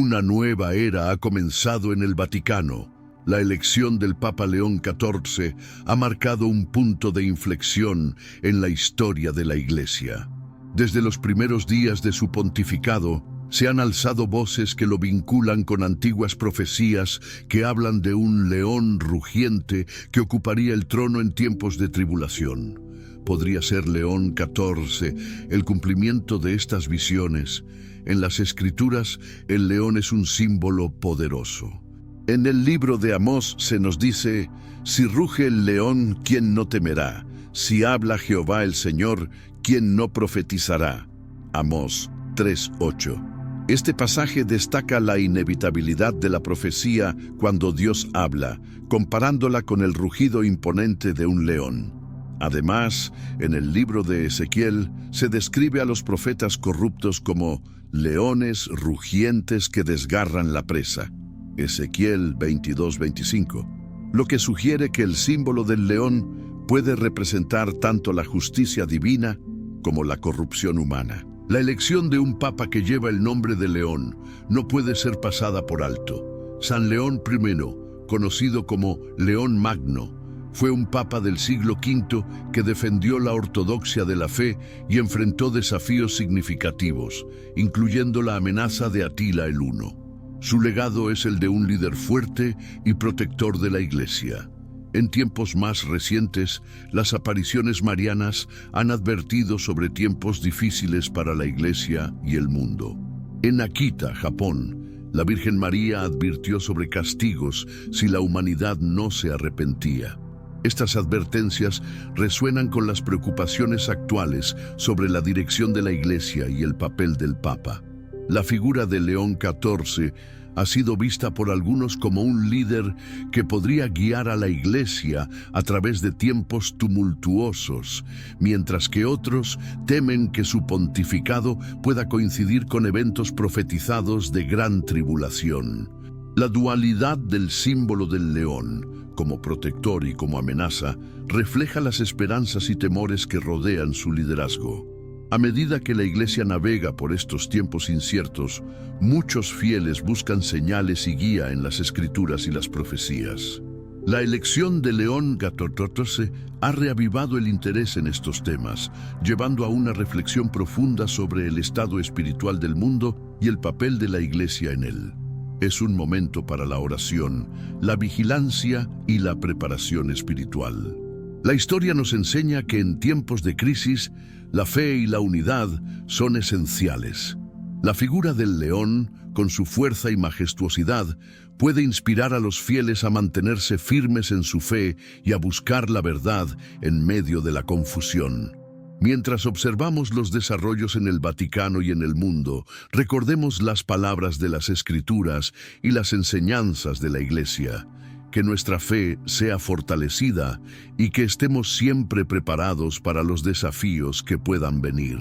Una nueva era ha comenzado en el Vaticano. La elección del Papa León XIV ha marcado un punto de inflexión en la historia de la Iglesia. Desde los primeros días de su pontificado, se han alzado voces que lo vinculan con antiguas profecías que hablan de un león rugiente que ocuparía el trono en tiempos de tribulación. Podría ser León XIV el cumplimiento de estas visiones. En las Escrituras, el león es un símbolo poderoso. En el libro de Amós se nos dice: si ruge el león, ¿quién no temerá? Si habla Jehová el Señor, ¿quién no profetizará? Amós 3:8. Este pasaje destaca la inevitabilidad de la profecía cuando Dios habla, comparándola con el rugido imponente de un león. Además, en el libro de Ezequiel se describe a los profetas corruptos como leones rugientes que desgarran la presa. Ezequiel 22:25, lo que sugiere que el símbolo del león puede representar tanto la justicia divina como la corrupción humana. La elección de un papa que lleva el nombre de León no puede ser pasada por alto. San León I, conocido como León Magno, fue un papa del siglo V que defendió la ortodoxia de la fe y enfrentó desafíos significativos, incluyendo la amenaza de Atila el Huno. Su legado es el de un líder fuerte y protector de la Iglesia. En tiempos más recientes, las apariciones marianas han advertido sobre tiempos difíciles para la Iglesia y el mundo. En Akita, Japón, la Virgen María advirtió sobre castigos si la humanidad no se arrepentía. Estas advertencias resuenan con las preocupaciones actuales sobre la dirección de la Iglesia y el papel del Papa. La figura de León XIV ha sido vista por algunos como un líder que podría guiar a la Iglesia a través de tiempos tumultuosos, mientras que otros temen que su pontificado pueda coincidir con eventos profetizados de gran tribulación. La dualidad del símbolo del león, como protector y como amenaza, refleja las esperanzas y temores que rodean su liderazgo. A medida que la Iglesia navega por estos tiempos inciertos, muchos fieles buscan señales y guía en las Escrituras y las profecías. La elección de León XIV ha reavivado el interés en estos temas, llevando a una reflexión profunda sobre el estado espiritual del mundo y el papel de la Iglesia en él. Es un momento para la oración, la vigilancia y la preparación espiritual. La historia nos enseña que en tiempos de crisis, la fe y la unidad son esenciales. La figura del león, con su fuerza y majestuosidad, puede inspirar a los fieles a mantenerse firmes en su fe y a buscar la verdad en medio de la confusión. Mientras observamos los desarrollos en el Vaticano y en el mundo, recordemos las palabras de las Escrituras y las enseñanzas de la Iglesia. Que nuestra fe sea fortalecida y que estemos siempre preparados para los desafíos que puedan venir.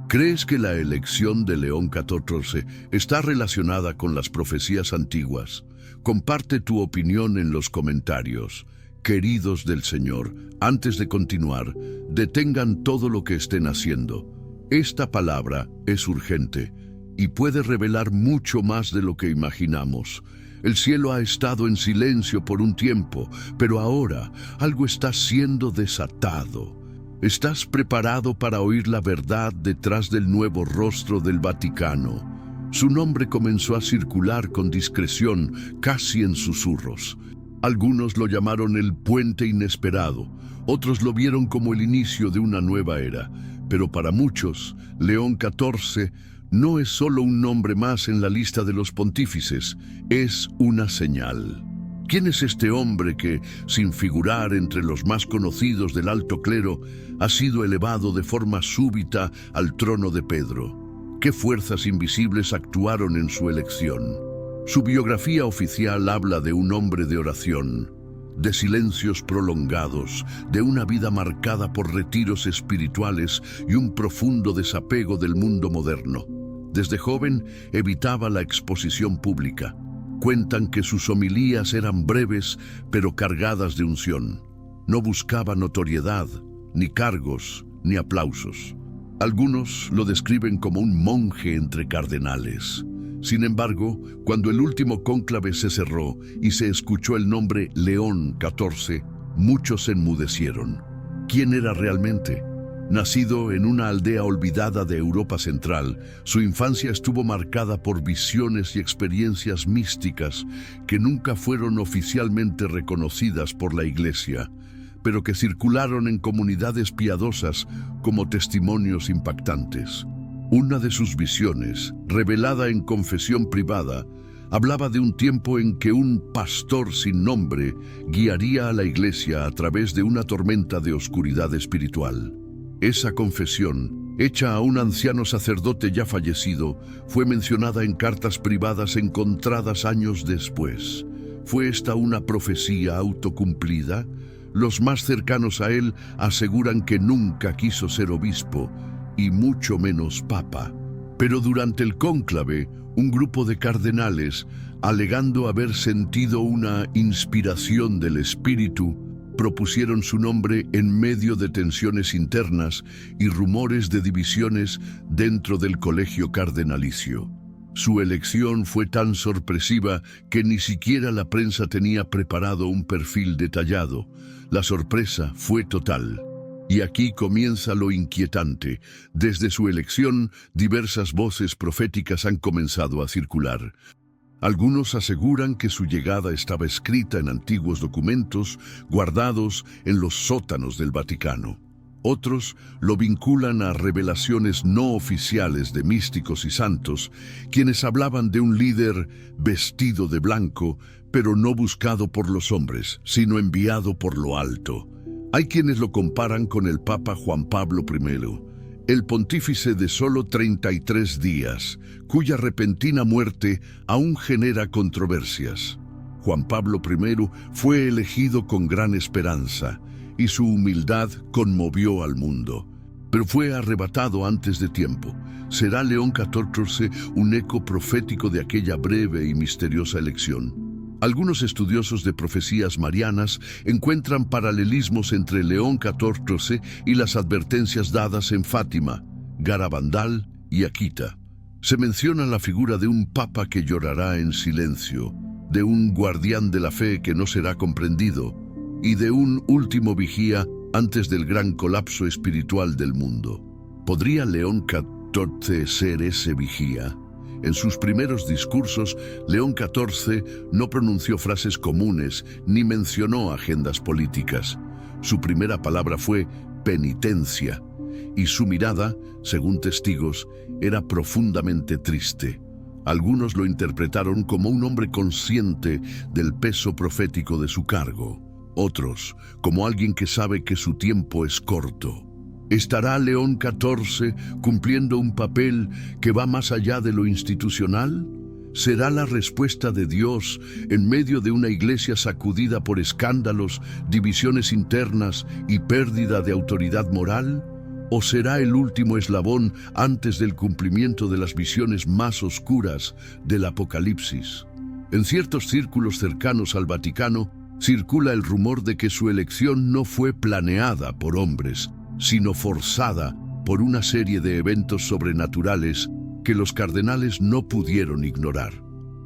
¿Crees que la elección de León XIV está relacionada con las profecías antiguas? Comparte tu opinión en los comentarios. Queridos del Señor, antes de continuar, detengan todo lo que estén haciendo. Esta palabra es urgente y puede revelar mucho más de lo que imaginamos. El cielo ha estado en silencio por un tiempo, pero ahora algo está siendo desatado. ¿Estás preparado para oír la verdad detrás del nuevo rostro del Vaticano? Su nombre comenzó a circular con discreción, casi en susurros. Algunos lo llamaron el puente inesperado, otros lo vieron como el inicio de una nueva era, pero para muchos, León XIV no es solo un nombre más en la lista de los pontífices, es una señal. ¿Quién es este hombre que, sin figurar entre los más conocidos del alto clero, ha sido elevado de forma súbita al trono de Pedro? ¿Qué fuerzas invisibles actuaron en su elección? Su biografía oficial habla de un hombre de oración, de silencios prolongados, de una vida marcada por retiros espirituales y un profundo desapego del mundo moderno. Desde joven evitaba la exposición pública. Cuentan que sus homilías eran breves pero cargadas de unción. No buscaba notoriedad, ni cargos, ni aplausos. Algunos lo describen como un monje entre cardenales. Sin embargo, cuando el último cónclave se cerró y se escuchó el nombre León XIV, muchos enmudecieron. ¿Quién era realmente? Nacido en una aldea olvidada de Europa Central, su infancia estuvo marcada por visiones y experiencias místicas que nunca fueron oficialmente reconocidas por la Iglesia, pero que circularon en comunidades piadosas como testimonios impactantes. Una de sus visiones, revelada en confesión privada, hablaba de un tiempo en que un pastor sin nombre guiaría a la Iglesia a través de una tormenta de oscuridad espiritual. Esa confesión, hecha a un anciano sacerdote ya fallecido, fue mencionada en cartas privadas encontradas años después. ¿Fue esta una profecía autocumplida? Los más cercanos a él aseguran que nunca quiso ser obispo, y mucho menos papa. Pero durante el cónclave, un grupo de cardenales, alegando haber sentido una inspiración del Espíritu, propusieron su nombre en medio de tensiones internas y rumores de divisiones dentro del colegio cardenalicio. Su elección fue tan sorpresiva que ni siquiera la prensa tenía preparado un perfil detallado. La sorpresa fue total. Y aquí comienza lo inquietante. Desde su elección, diversas voces proféticas han comenzado a circular. Algunos aseguran que su llegada estaba escrita en antiguos documentos guardados en los sótanos del Vaticano. Otros lo vinculan a revelaciones no oficiales de místicos y santos, quienes hablaban de un líder vestido de blanco, pero no buscado por los hombres, sino enviado por lo alto. Hay quienes lo comparan con el Papa Juan Pablo I, el pontífice de solo 33 días, cuya repentina muerte aún genera controversias. Juan Pablo I fue elegido con gran esperanza, y su humildad conmovió al mundo. Pero fue arrebatado antes de tiempo. ¿Será León XIV un eco profético de aquella breve y misteriosa elección? Algunos estudiosos de profecías marianas encuentran paralelismos entre León XIV y las advertencias dadas en Fátima, Garabandal y Akita. Se menciona la figura de un papa que llorará en silencio, de un guardián de la fe que no será comprendido, y de un último vigía antes del gran colapso espiritual del mundo. ¿Podría León XIV ser ese vigía? En sus primeros discursos, León XIV no pronunció frases comunes ni mencionó agendas políticas. Su primera palabra fue penitencia, y su mirada, según testigos, era profundamente triste. Algunos lo interpretaron como un hombre consciente del peso profético de su cargo. Otros, como alguien que sabe que su tiempo es corto. ¿Estará León XIV cumpliendo un papel que va más allá de lo institucional? ¿Será la respuesta de Dios en medio de una iglesia sacudida por escándalos, divisiones internas y pérdida de autoridad moral? ¿O será el último eslabón antes del cumplimiento de las visiones más oscuras del Apocalipsis? En ciertos círculos cercanos al Vaticano, circula el rumor de que su elección no fue planeada por hombres, sino forzada por una serie de eventos sobrenaturales que los cardenales no pudieron ignorar.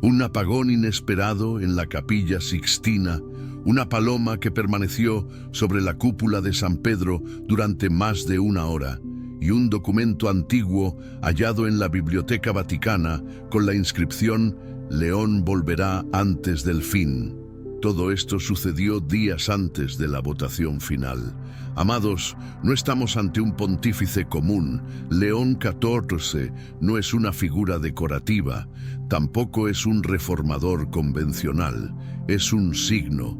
Un apagón inesperado en la Capilla Sixtina, una paloma que permaneció sobre la cúpula de San Pedro durante más de una hora, y un documento antiguo hallado en la Biblioteca Vaticana con la inscripción «León volverá antes del fin». Todo esto sucedió días antes de la votación final. Amados, no estamos ante un pontífice común. León XIV no es una figura decorativa, tampoco es un reformador convencional. Es un signo,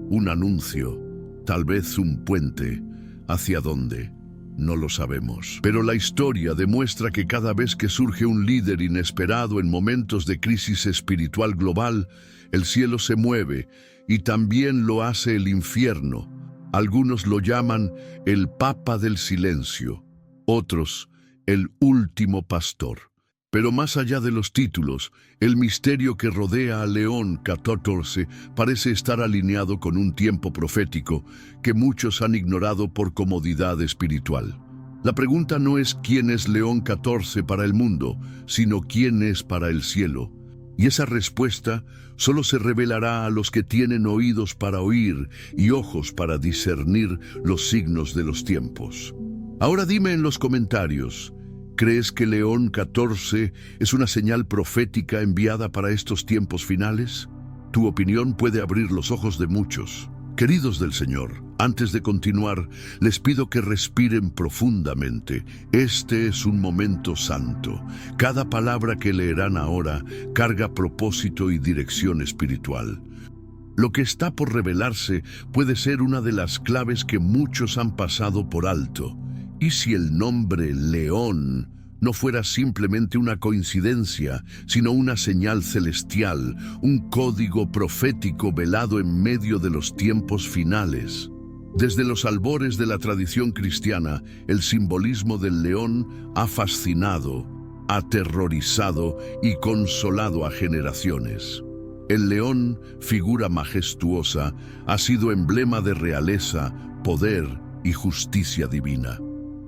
un anuncio, tal vez un puente. ¿Hacia dónde? No lo sabemos. Pero la historia demuestra que cada vez que surge un líder inesperado en momentos de crisis espiritual global, el cielo se mueve y también lo hace el infierno. Algunos lo llaman el Papa del Silencio, otros el Último Pastor. Pero más allá de los títulos, el misterio que rodea a León XIV parece estar alineado con un tiempo profético que muchos han ignorado por comodidad espiritual. La pregunta no es quién es León XIV para el mundo, sino quién es para el cielo. Y esa respuesta solo se revelará a los que tienen oídos para oír y ojos para discernir los signos de los tiempos. Ahora dime en los comentarios, ¿crees que León XIV es una señal profética enviada para estos tiempos finales? Tu opinión puede abrir los ojos de muchos. Queridos del Señor, antes de continuar, les pido que respiren profundamente. Este es un momento santo. Cada palabra que leerán ahora carga propósito y dirección espiritual. Lo que está por revelarse puede ser una de las claves que muchos han pasado por alto. ¿Y si el nombre León no fuera simplemente una coincidencia, sino una señal celestial, un código profético velado en medio de los tiempos finales? Desde los albores de la tradición cristiana, el simbolismo del león ha fascinado, aterrorizado y consolado a generaciones. El león, figura majestuosa, ha sido emblema de realeza, poder y justicia divina.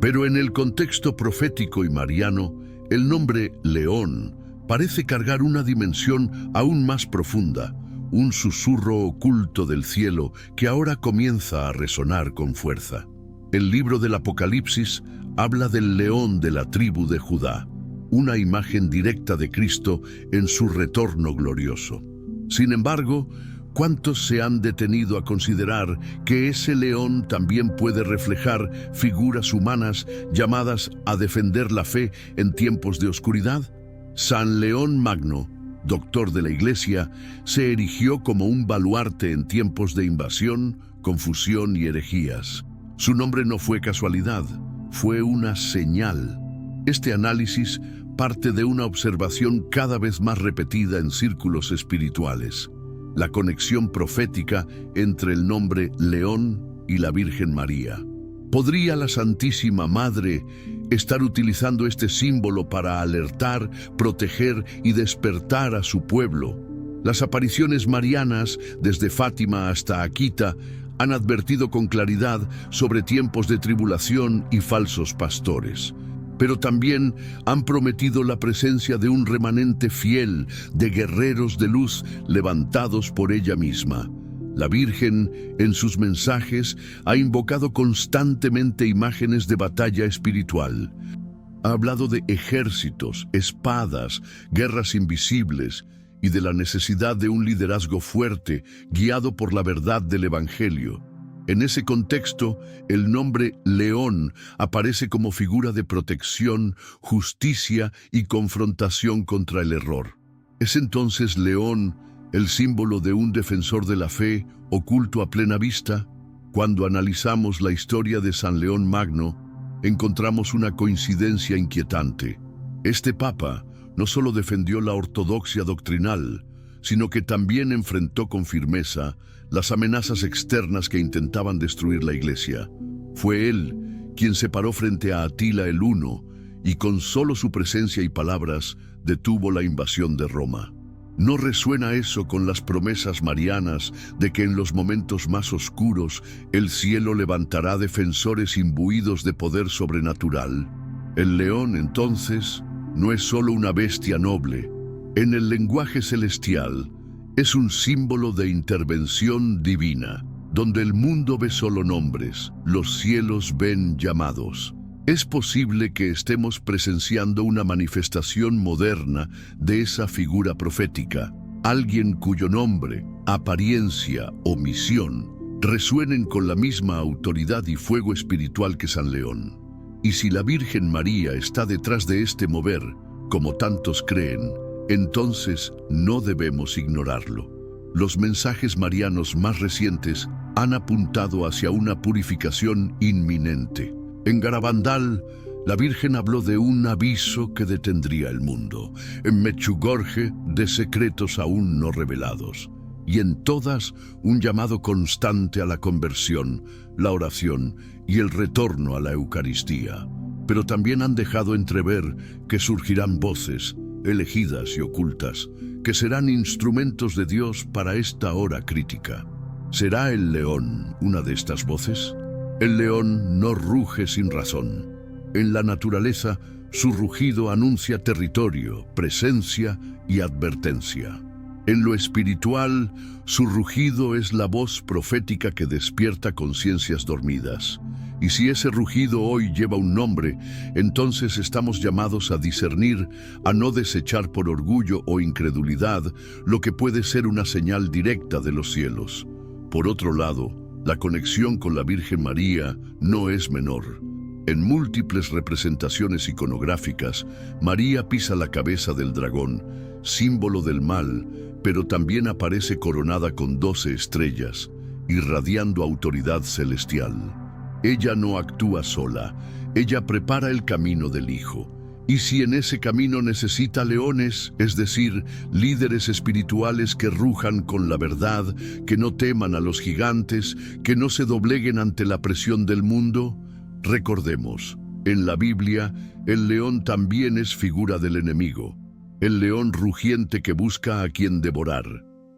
Pero en el contexto profético y mariano, el nombre León parece cargar una dimensión aún más profunda, un susurro oculto del cielo que ahora comienza a resonar con fuerza. El libro del Apocalipsis habla del león de la tribu de Judá, una imagen directa de Cristo en su retorno glorioso. Sin embargo, ¿cuántos se han detenido a considerar que ese león también puede reflejar figuras humanas llamadas a defender la fe en tiempos de oscuridad? San León Magno, doctor de la Iglesia, se erigió como un baluarte en tiempos de invasión, confusión y herejías. Su nombre no fue casualidad, fue una señal. Este análisis parte de una observación cada vez más repetida en círculos espirituales: la conexión profética entre el nombre León y la Virgen María. ¿Podría la Santísima Madre estar utilizando este símbolo para alertar, proteger y despertar a su pueblo? Las apariciones marianas, desde Fátima hasta Akita, han advertido con claridad sobre tiempos de tribulación y falsos pastores. Pero también han prometido la presencia de un remanente fiel, de guerreros de luz levantados por ella misma. La Virgen, en sus mensajes, ha invocado constantemente imágenes de batalla espiritual. Ha hablado de ejércitos, espadas, guerras invisibles y de la necesidad de un liderazgo fuerte, guiado por la verdad del Evangelio. En ese contexto, el nombre León aparece como figura de protección, justicia y confrontación contra el error. ¿Es entonces León el símbolo de un defensor de la fe oculto a plena vista? Cuando analizamos la historia de San León Magno, encontramos una coincidencia inquietante. Este papa no solo defendió la ortodoxia doctrinal, sino que también enfrentó con firmeza las amenazas externas que intentaban destruir la Iglesia. Fue él quien se paró frente a Atila el Huno y con solo su presencia y palabras detuvo la invasión de Roma. ¿No resuena eso con las promesas marianas de que en los momentos más oscuros el cielo levantará defensores imbuidos de poder sobrenatural? El león, entonces, no es solo una bestia noble. En el lenguaje celestial, es un símbolo de intervención divina. Donde el mundo ve solo nombres, los cielos ven llamados. Es posible que estemos presenciando una manifestación moderna de esa figura profética, alguien cuyo nombre, apariencia o misión resuenen con la misma autoridad y fuego espiritual que San León. Y si la Virgen María está detrás de este mover, como tantos creen, entonces no debemos ignorarlo. Los mensajes marianos más recientes han apuntado hacia una purificación inminente. En Garabandal, la Virgen habló de un aviso que detendría el mundo. En Mechugorje, de secretos aún no revelados. Y en todas, un llamado constante a la conversión, la oración y el retorno a la Eucaristía. Pero también han dejado entrever que surgirán voces, elegidas y ocultas, que serán instrumentos de Dios para esta hora crítica. ¿Será el león una de estas voces? El león no ruge sin razón. En la naturaleza, su rugido anuncia territorio, presencia y advertencia. En lo espiritual, su rugido es la voz profética que despierta conciencias dormidas. Y si ese rugido hoy lleva un nombre, entonces estamos llamados a discernir, a no desechar por orgullo o incredulidad lo que puede ser una señal directa de los cielos. Por otro lado, la conexión con la Virgen María no es menor. En múltiples representaciones iconográficas, María pisa la cabeza del dragón, símbolo del mal, pero también aparece coronada con 12 estrellas, irradiando autoridad celestial. Ella no actúa sola, ella prepara el camino del Hijo. Y si en ese camino necesita leones, es decir, líderes espirituales que rujan con la verdad, que no teman a los gigantes, que no se dobleguen ante la presión del mundo, recordemos, en la Biblia, el león también es figura del enemigo, el león rugiente que busca a quien devorar.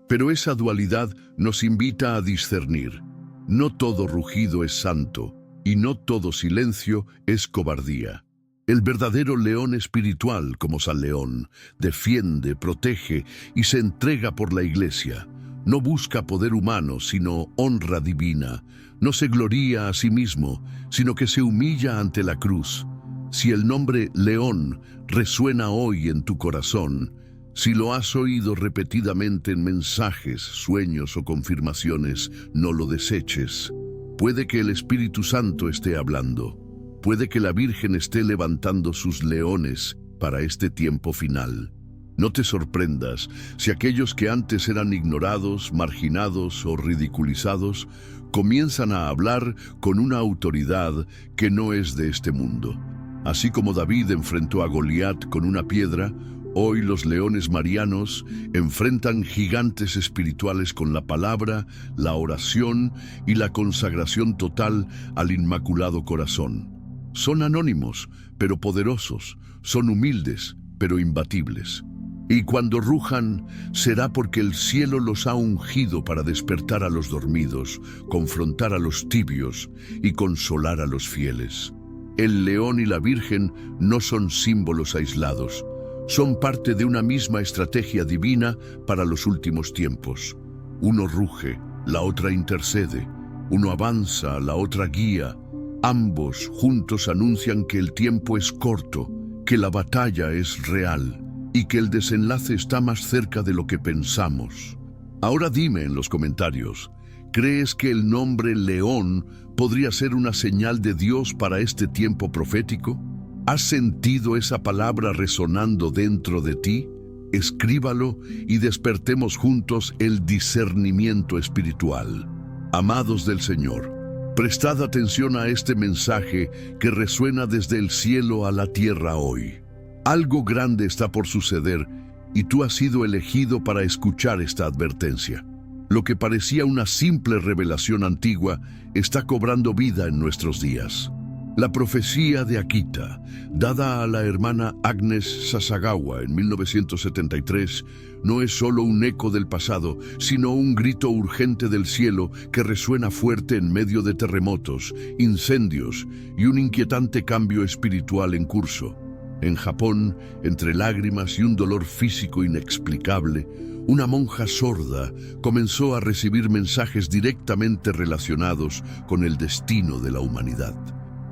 Pero esa dualidad nos invita a discernir. No todo rugido es santo, y no todo silencio es cobardía. El verdadero león espiritual, como San León, defiende, protege y se entrega por la Iglesia. No busca poder humano, sino honra divina. No se gloría a sí mismo, sino que se humilla ante la cruz. Si el nombre León resuena hoy en tu corazón, si lo has oído repetidamente en mensajes, sueños o confirmaciones, no lo deseches. Puede que el Espíritu Santo esté hablando. Puede que la Virgen esté levantando sus leones para este tiempo final. No te sorprendas si aquellos que antes eran ignorados, marginados o ridiculizados comienzan a hablar con una autoridad que no es de este mundo. Así como David enfrentó a Goliat con una piedra, hoy los leones marianos enfrentan gigantes espirituales con la palabra, la oración y la consagración total al Inmaculado Corazón. Son anónimos, pero poderosos. Son humildes, pero imbatibles. Y cuando rujan, será porque el cielo los ha ungido para despertar a los dormidos, confrontar a los tibios y consolar a los fieles. El león y la Virgen no son símbolos aislados. Son parte de una misma estrategia divina para los últimos tiempos. Uno ruge, la otra intercede. Uno avanza, la otra guía. Ambos juntos anuncian que el tiempo es corto, que la batalla es real y que el desenlace está más cerca de lo que pensamos. Ahora dime en los comentarios, ¿crees que el nombre León podría ser una señal de Dios para este tiempo profético? ¿Has sentido esa palabra resonando dentro de ti? Escríbalo y despertemos juntos el discernimiento espiritual. Amados del Señor, prestad atención a este mensaje que resuena desde el cielo a la tierra hoy. Algo grande está por suceder y tú has sido elegido para escuchar esta advertencia. Lo que parecía una simple revelación antigua está cobrando vida en nuestros días. La profecía de Akita, dada a la hermana Agnes Sasagawa en 1973, no es solo un eco del pasado, sino un grito urgente del cielo que resuena fuerte en medio de terremotos, incendios y un inquietante cambio espiritual en curso. En Japón, entre lágrimas y un dolor físico inexplicable, una monja sorda comenzó a recibir mensajes directamente relacionados con el destino de la humanidad.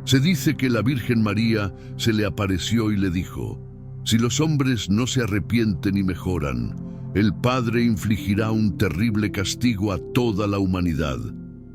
Se dice que la Virgen María se le apareció y le dijo: si los hombres no se arrepienten y mejoran, el Padre infligirá un terrible castigo a toda la humanidad.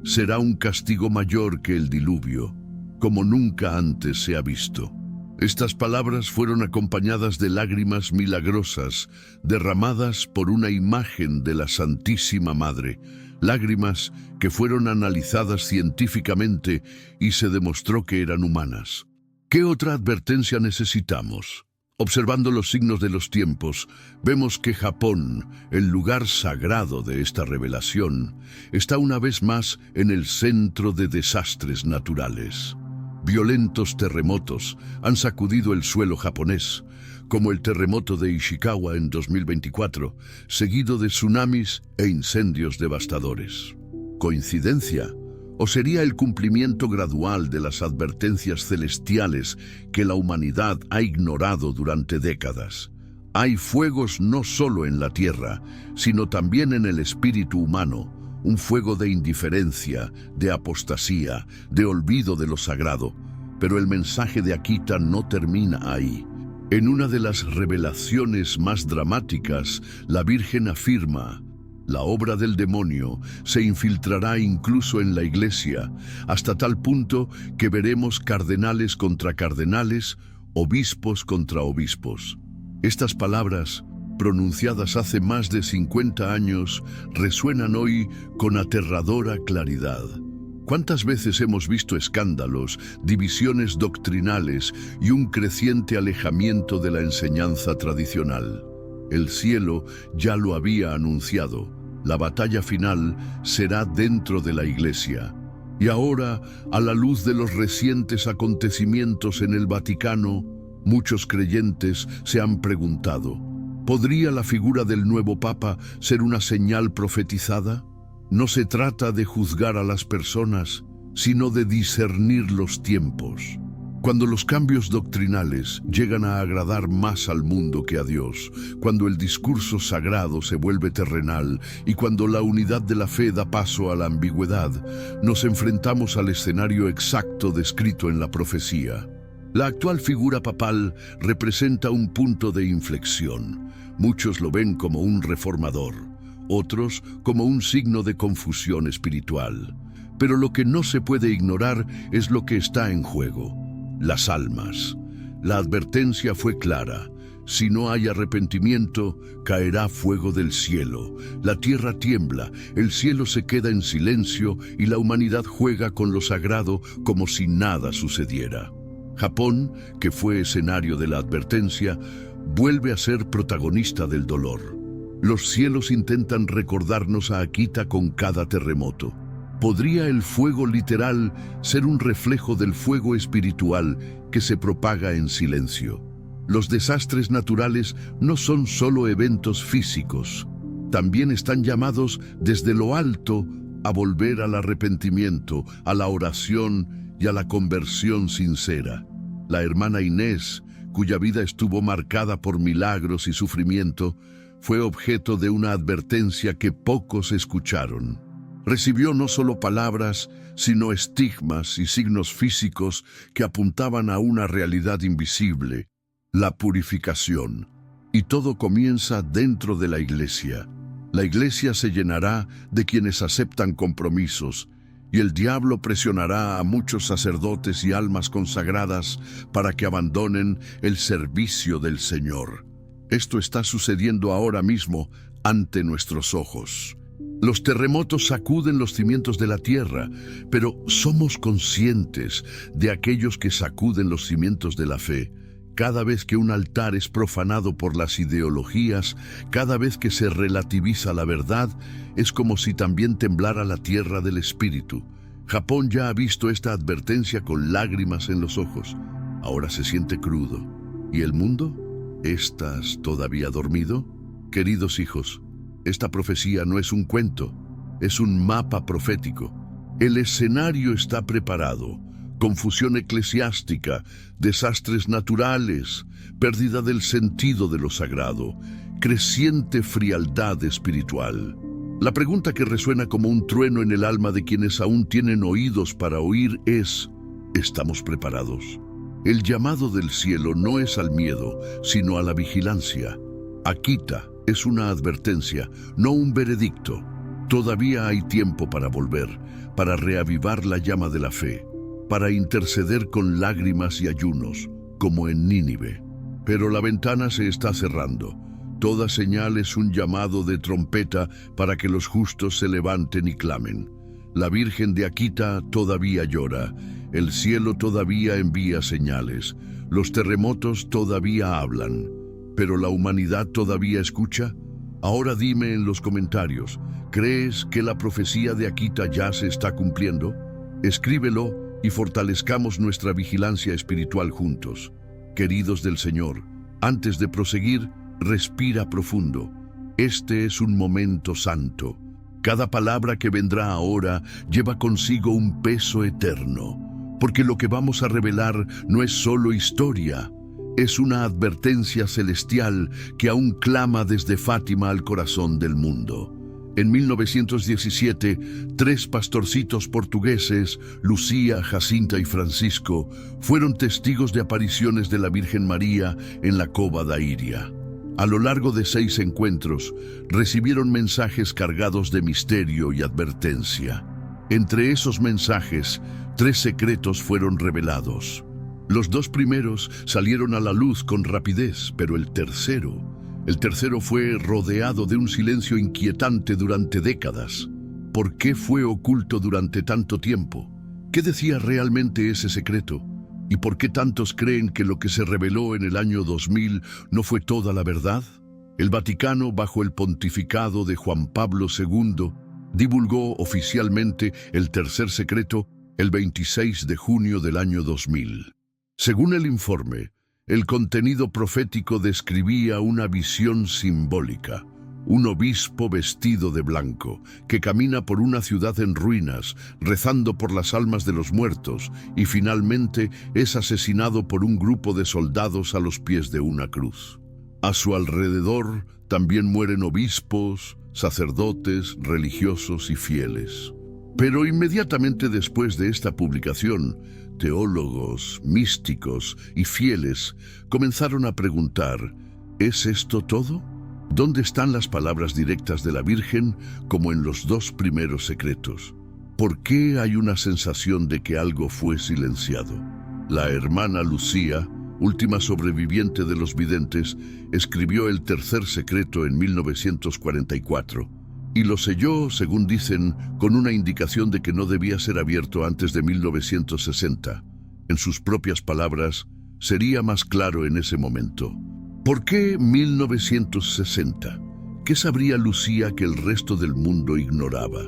Será un castigo mayor que el diluvio, como nunca antes se ha visto. Estas palabras fueron acompañadas de lágrimas milagrosas derramadas por una imagen de la Santísima Madre, lágrimas que fueron analizadas científicamente y se demostró que eran humanas. ¿Qué otra advertencia necesitamos? Observando los signos de los tiempos, vemos que Japón, el lugar sagrado de esta revelación, está una vez más en el centro de desastres naturales. Violentos terremotos han sacudido el suelo japonés, como el terremoto de Ishikawa en 2024, seguido de tsunamis e incendios devastadores. ¿Coincidencia? ¿O sería el cumplimiento gradual de las advertencias celestiales que la humanidad ha ignorado durante décadas? Hay fuegos no solo en la tierra, sino también en el espíritu humano, un fuego de indiferencia, de apostasía, de olvido de lo sagrado. Pero el mensaje de Akita no termina ahí. En una de las revelaciones más dramáticas, la Virgen afirma: la obra del demonio se infiltrará incluso en la iglesia, hasta tal punto que veremos cardenales contra cardenales, obispos contra obispos. Estas palabras, pronunciadas hace más de 50 años, resuenan hoy con aterradora claridad. ¿Cuántas veces hemos visto escándalos, divisiones doctrinales y un creciente alejamiento de la enseñanza tradicional? El cielo ya lo había anunciado. La batalla final será dentro de la iglesia. Y ahora, a la luz de los recientes acontecimientos en el Vaticano, muchos creyentes se han preguntado: ¿podría la figura del nuevo Papa ser una señal profetizada? No se trata de juzgar a las personas, sino de discernir los tiempos. Cuando los cambios doctrinales llegan a agradar más al mundo que a Dios, cuando el discurso sagrado se vuelve terrenal y cuando la unidad de la fe da paso a la ambigüedad, nos enfrentamos al escenario exacto descrito en la profecía. La actual figura papal representa un punto de inflexión. Muchos lo ven como un reformador, otros como un signo de confusión espiritual. Pero lo que no se puede ignorar es lo que está en juego: las almas. La advertencia fue clara: si no hay arrepentimiento, caerá fuego del cielo. La tierra tiembla, el cielo se queda en silencio y la humanidad juega con lo sagrado como si nada sucediera. Japón, que fue escenario de la advertencia, vuelve a ser protagonista del dolor. Los cielos intentan recordarnos a Akita con cada terremoto. ¿Podría el fuego literal ser un reflejo del fuego espiritual que se propaga en silencio? Los desastres naturales no son solo eventos físicos. También están llamados desde lo alto a volver al arrepentimiento, a la oración y a la conversión sincera. La hermana Inés, cuya vida estuvo marcada por milagros y sufrimiento, fue objeto de una advertencia que pocos escucharon. Recibió no solo palabras, sino estigmas y signos físicos que apuntaban a una realidad invisible: la purificación. Y todo comienza dentro de la iglesia. La iglesia se llenará de quienes aceptan compromisos, y el diablo presionará a muchos sacerdotes y almas consagradas para que abandonen el servicio del Señor. Esto está sucediendo ahora mismo ante nuestros ojos. Los terremotos sacuden los cimientos de la tierra, pero somos conscientes de aquellos que sacuden los cimientos de la fe. Cada vez que un altar es profanado por las ideologías, cada vez que se relativiza la verdad, es como si también temblara la tierra del espíritu. Japón ya ha visto esta advertencia con lágrimas en los ojos. Ahora se siente crudo. ¿Y el mundo? ¿Estás todavía dormido? Queridos hijos, esta profecía no es un cuento, es un mapa profético. El escenario está preparado: confusión eclesiástica, desastres naturales, pérdida del sentido de lo sagrado, creciente frialdad espiritual. La pregunta que resuena como un trueno en el alma de quienes aún tienen oídos para oír es: ¿estamos preparados? El llamado del cielo no es al miedo, sino a la vigilancia. Akita es una advertencia, no un veredicto. Todavía hay tiempo para volver, para reavivar la llama de la fe, para interceder con lágrimas y ayunos, como en Nínive. Pero la ventana se está cerrando. Toda señal es un llamado de trompeta para que los justos se levanten y clamen. La Virgen de Akita todavía llora, el cielo todavía envía señales, los terremotos todavía hablan, pero la humanidad todavía escucha. Ahora dime en los comentarios, ¿crees que la profecía de Akita ya se está cumpliendo? Escríbelo y fortalezcamos nuestra vigilancia espiritual juntos. Queridos del Señor, antes de proseguir, respira profundo. Este es un momento santo. Cada palabra que vendrá ahora lleva consigo un peso eterno, porque lo que vamos a revelar no es solo historia, es una advertencia celestial que aún clama desde Fátima al corazón del mundo. En 1917, 3 pastorcitos portugueses, Lucía, Jacinta y Francisco, fueron testigos de apariciones de la Virgen María en la Cova da Iria. A lo largo de 6 encuentros, recibieron mensajes cargados de misterio y advertencia. Entre esos mensajes, 3 secretos fueron revelados. Los 2 primeros salieron a la luz con rapidez, pero el tercero fue rodeado de un silencio inquietante durante décadas. ¿Por qué fue oculto durante tanto tiempo? ¿Qué decía realmente ese secreto? ¿Y por qué tantos creen que lo que se reveló en el año 2000 no fue toda la verdad? El Vaticano, bajo el pontificado de Juan Pablo II, divulgó oficialmente el tercer secreto el 26 de junio del año 2000. Según el informe, el contenido profético describía una visión simbólica, un obispo vestido de blanco, que camina por una ciudad en ruinas, rezando por las almas de los muertos, y finalmente es asesinado por un grupo de soldados a los pies de una cruz. A su alrededor también mueren obispos, sacerdotes, religiosos y fieles. Pero inmediatamente después de esta publicación, teólogos, místicos y fieles comenzaron a preguntar: ¿es esto todo? ¿Dónde están las palabras directas de la Virgen, como en los 2 primeros secretos? ¿Por qué hay una sensación de que algo fue silenciado? La hermana Lucía, última sobreviviente de los videntes, escribió el tercer secreto en 1944 y lo selló, según dicen, con una indicación de que no debía ser abierto antes de 1960. En sus propias palabras, sería más claro en ese momento. ¿Por qué 1960? ¿Qué sabría Lucía que el resto del mundo ignoraba?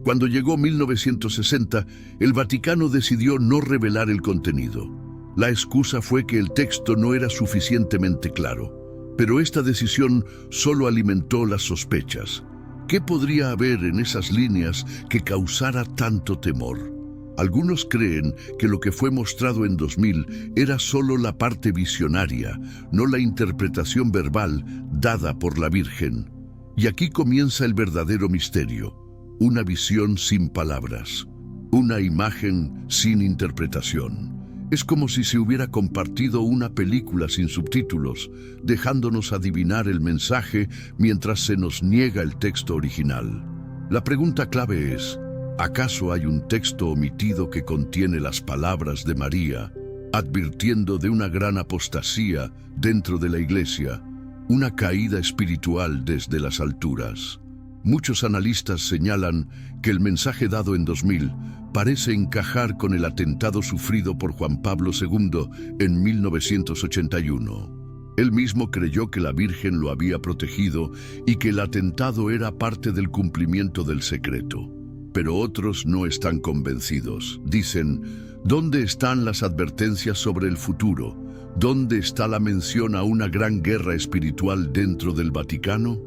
Cuando llegó 1960, el Vaticano decidió no revelar el contenido. La excusa fue que el texto no era suficientemente claro, pero esta decisión solo alimentó las sospechas. ¿Qué podría haber en esas líneas que causara tanto temor? Algunos creen que lo que fue mostrado en 2000 era solo la parte visionaria, no la interpretación verbal dada por la Virgen. Y aquí comienza el verdadero misterio: una visión sin palabras, una imagen sin interpretación. Es como si se hubiera compartido una película sin subtítulos, dejándonos adivinar el mensaje mientras se nos niega el texto original. La pregunta clave es: ¿acaso hay un texto omitido que contiene las palabras de María, advirtiendo de una gran apostasía dentro de la Iglesia, una caída espiritual desde las alturas? Muchos analistas señalan que el mensaje dado en 2000 parece encajar con el atentado sufrido por Juan Pablo II en 1981. Él mismo creyó que la Virgen lo había protegido y que el atentado era parte del cumplimiento del secreto. Pero otros no están convencidos. Dicen: ¿dónde están las advertencias sobre el futuro? ¿Dónde está la mención a una gran guerra espiritual dentro del Vaticano?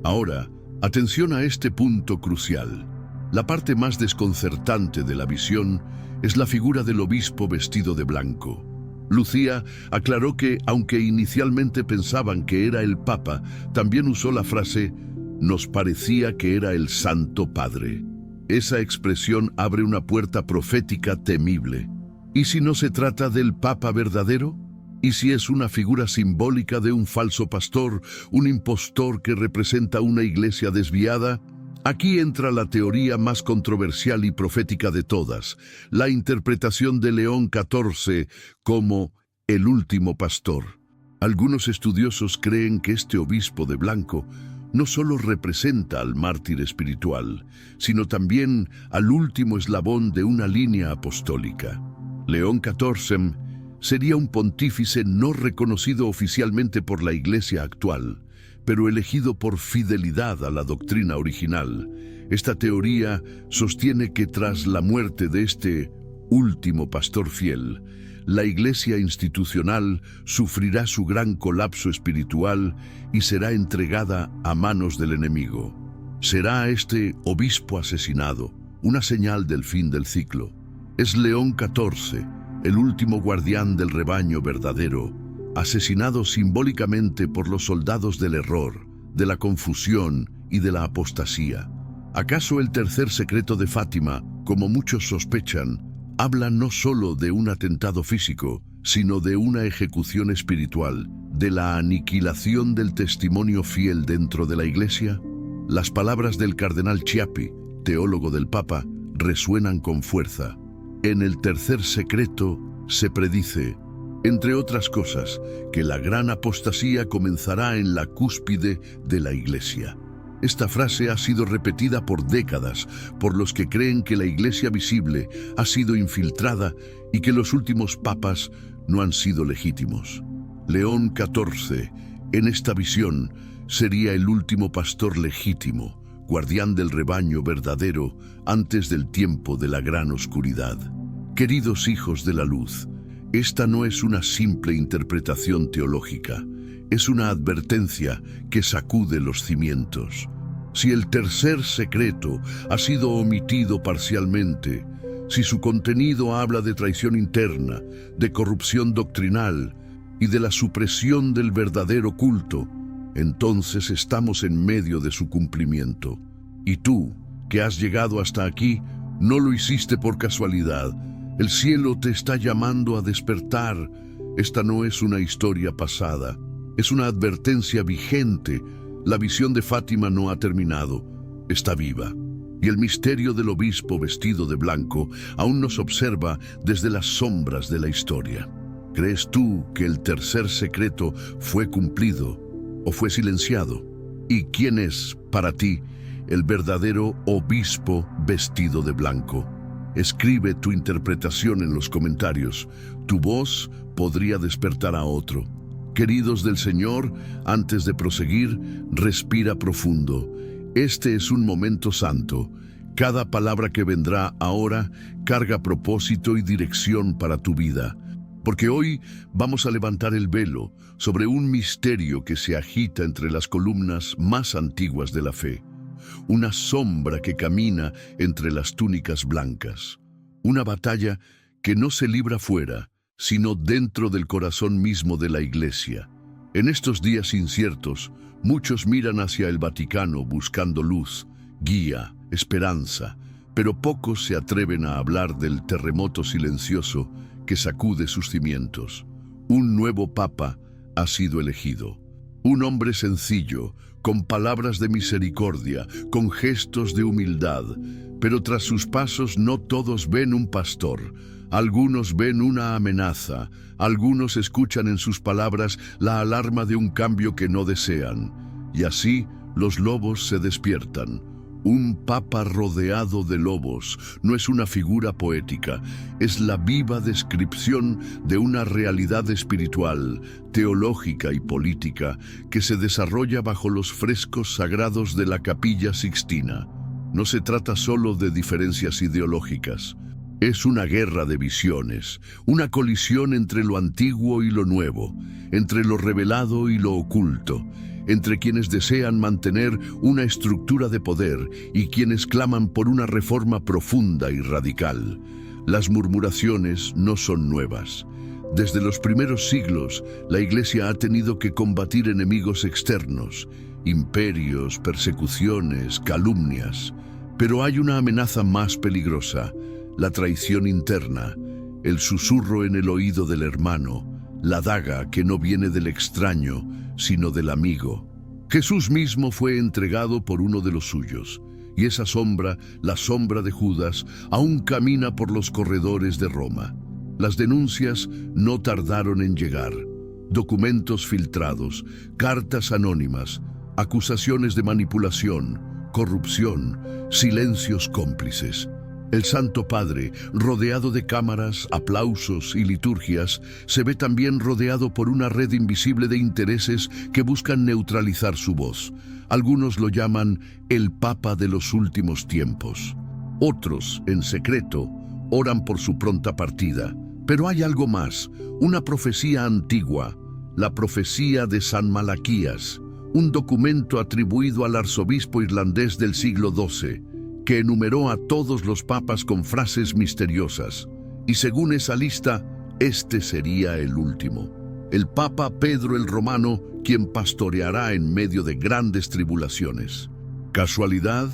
Ahora, atención a este punto crucial. La parte más desconcertante de la visión es la figura del obispo vestido de blanco. Lucía aclaró que, aunque inicialmente pensaban que era el Papa, también usó la frase: nos parecía que era el Santo Padre. Esa expresión abre una puerta profética temible. ¿Y si no se trata del Papa verdadero? ¿Y si es una figura simbólica de un falso pastor, un impostor que representa una iglesia desviada? Aquí entra la teoría más controversial y profética de todas, la interpretación de León XIV como el último pastor. Algunos estudiosos creen que este obispo de blanco no solo representa al mártir espiritual, sino también al último eslabón de una línea apostólica. León XIV sería un pontífice no reconocido oficialmente por la Iglesia actual, pero elegido por fidelidad a la doctrina original. Esta teoría sostiene que tras la muerte de este último pastor fiel, la Iglesia institucional sufrirá su gran colapso espiritual y será entregada a manos del enemigo. ¿Será este obispo asesinado una señal del fin del ciclo? ¿Es León XIV, el último guardián del rebaño verdadero, asesinado simbólicamente por los soldados del error, de la confusión y de la apostasía? ¿Acaso el tercer secreto de Fátima, como muchos sospechan, habla no solo de un atentado físico, sino de una ejecución espiritual, de la aniquilación del testimonio fiel dentro de la Iglesia? Las palabras del cardenal Chiappi, teólogo del Papa, resuenan con fuerza. En el tercer secreto se predice, entre otras cosas, que la gran apostasía comenzará en la cúspide de la Iglesia. Esta frase ha sido repetida por décadas por los que creen que la Iglesia visible ha sido infiltrada y que los últimos papas no han sido legítimos. León XIV, en esta visión, sería el último pastor legítimo, guardián del rebaño verdadero antes del tiempo de la gran oscuridad. Queridos hijos de la luz, esta no es una simple interpretación teológica, es una advertencia que sacude los cimientos. Si el tercer secreto ha sido omitido parcialmente, si su contenido habla de traición interna, de corrupción doctrinal y de la supresión del verdadero culto, entonces estamos en medio de su cumplimiento. Y tú, que has llegado hasta aquí, no lo hiciste por casualidad. El cielo te está llamando a despertar. Esta no es una historia pasada, es una advertencia vigente. La visión de Fátima no ha terminado, está viva. Y el misterio del obispo vestido de blanco aún nos observa desde las sombras de la historia. ¿Crees tú que el tercer secreto fue cumplido o fue silenciado? ¿Y quién es, para ti, el verdadero obispo vestido de blanco? Escribe tu interpretación en los comentarios. Tu voz podría despertar a otro. Queridos del Señor, antes de proseguir, respira profundo. Este es un momento santo. Cada palabra que vendrá ahora carga propósito y dirección para tu vida. Porque hoy vamos a levantar el velo sobre un misterio que se agita entre las columnas más antiguas de la fe. Una sombra que camina entre las túnicas blancas. Una batalla que no se libra fuera, sino dentro del corazón mismo de la Iglesia. En estos días inciertos, muchos miran hacia el Vaticano buscando luz, guía, esperanza, pero pocos se atreven a hablar del terremoto silencioso que sacude sus cimientos. Un nuevo Papa ha sido elegido. Un hombre sencillo, con palabras de misericordia, con gestos de humildad, pero tras sus pasos no todos ven un pastor. Algunos ven una amenaza, algunos escuchan en sus palabras la alarma de un cambio que no desean. Y así los lobos se despiertan. Un papa rodeado de lobos no es una figura poética, es la viva descripción de una realidad espiritual, teológica y política que se desarrolla bajo los frescos sagrados de la Capilla Sixtina. No se trata solo de diferencias ideológicas. Es una guerra de visiones, una colisión entre lo antiguo y lo nuevo, entre lo revelado y lo oculto, entre quienes desean mantener una estructura de poder y quienes claman por una reforma profunda y radical. Las murmuraciones no son nuevas. Desde los primeros siglos, la Iglesia ha tenido que combatir enemigos externos, imperios, persecuciones, calumnias. Pero hay una amenaza más peligrosa: la traición interna, el susurro en el oído del hermano, la daga que no viene del extraño, sino del amigo. Jesús mismo fue entregado por uno de los suyos, y esa sombra, la sombra de Judas, aún camina por los corredores de Roma. Las denuncias no tardaron en llegar. Documentos filtrados, cartas anónimas, acusaciones de manipulación, corrupción, silencios cómplices. El Santo Padre, rodeado de cámaras, aplausos y liturgias, se ve también rodeado por una red invisible de intereses que buscan neutralizar su voz. Algunos lo llaman el Papa de los últimos tiempos. Otros, en secreto, oran por su pronta partida. Pero hay algo más, una profecía antigua, la profecía de San Malaquías, un documento atribuido al arzobispo irlandés del siglo XII, que enumeró a todos los papas con frases misteriosas. Y según esa lista, este sería el último. El Papa Pedro el Romano, quien pastoreará en medio de grandes tribulaciones. ¿Casualidad?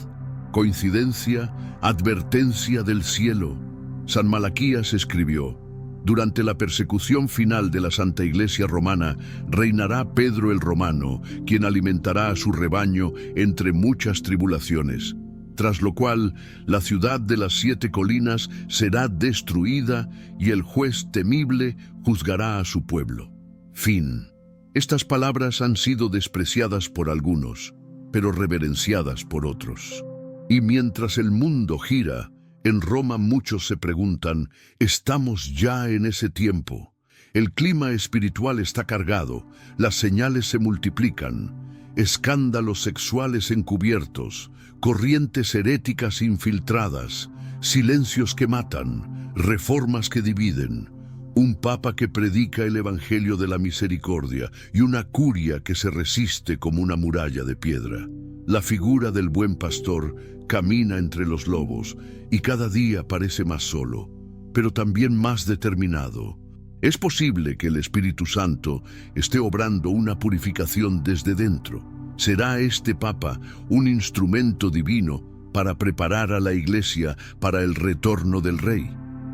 ¿Coincidencia? ¿Advertencia del cielo? San Malaquías escribió: durante la persecución final de la Santa Iglesia Romana, reinará Pedro el Romano, quien alimentará a su rebaño entre muchas tribulaciones. Tras lo cual, la ciudad de las 7 colinas será destruida y el juez temible juzgará a su pueblo. Fin. Estas palabras han sido despreciadas por algunos, pero reverenciadas por otros. Y mientras el mundo gira, en Roma muchos se preguntan, ¿estamos ya en ese tiempo? El clima espiritual está cargado, las señales se multiplican, escándalos sexuales encubiertos, corrientes heréticas infiltradas, silencios que matan, reformas que dividen, un papa que predica el evangelio de la misericordia y una curia que se resiste como una muralla de piedra. La figura del buen pastor camina entre los lobos y cada día parece más solo, pero también más determinado. Es posible que el Espíritu Santo esté obrando una purificación desde dentro. ¿Será este Papa un instrumento divino para preparar a la Iglesia para el retorno del Rey?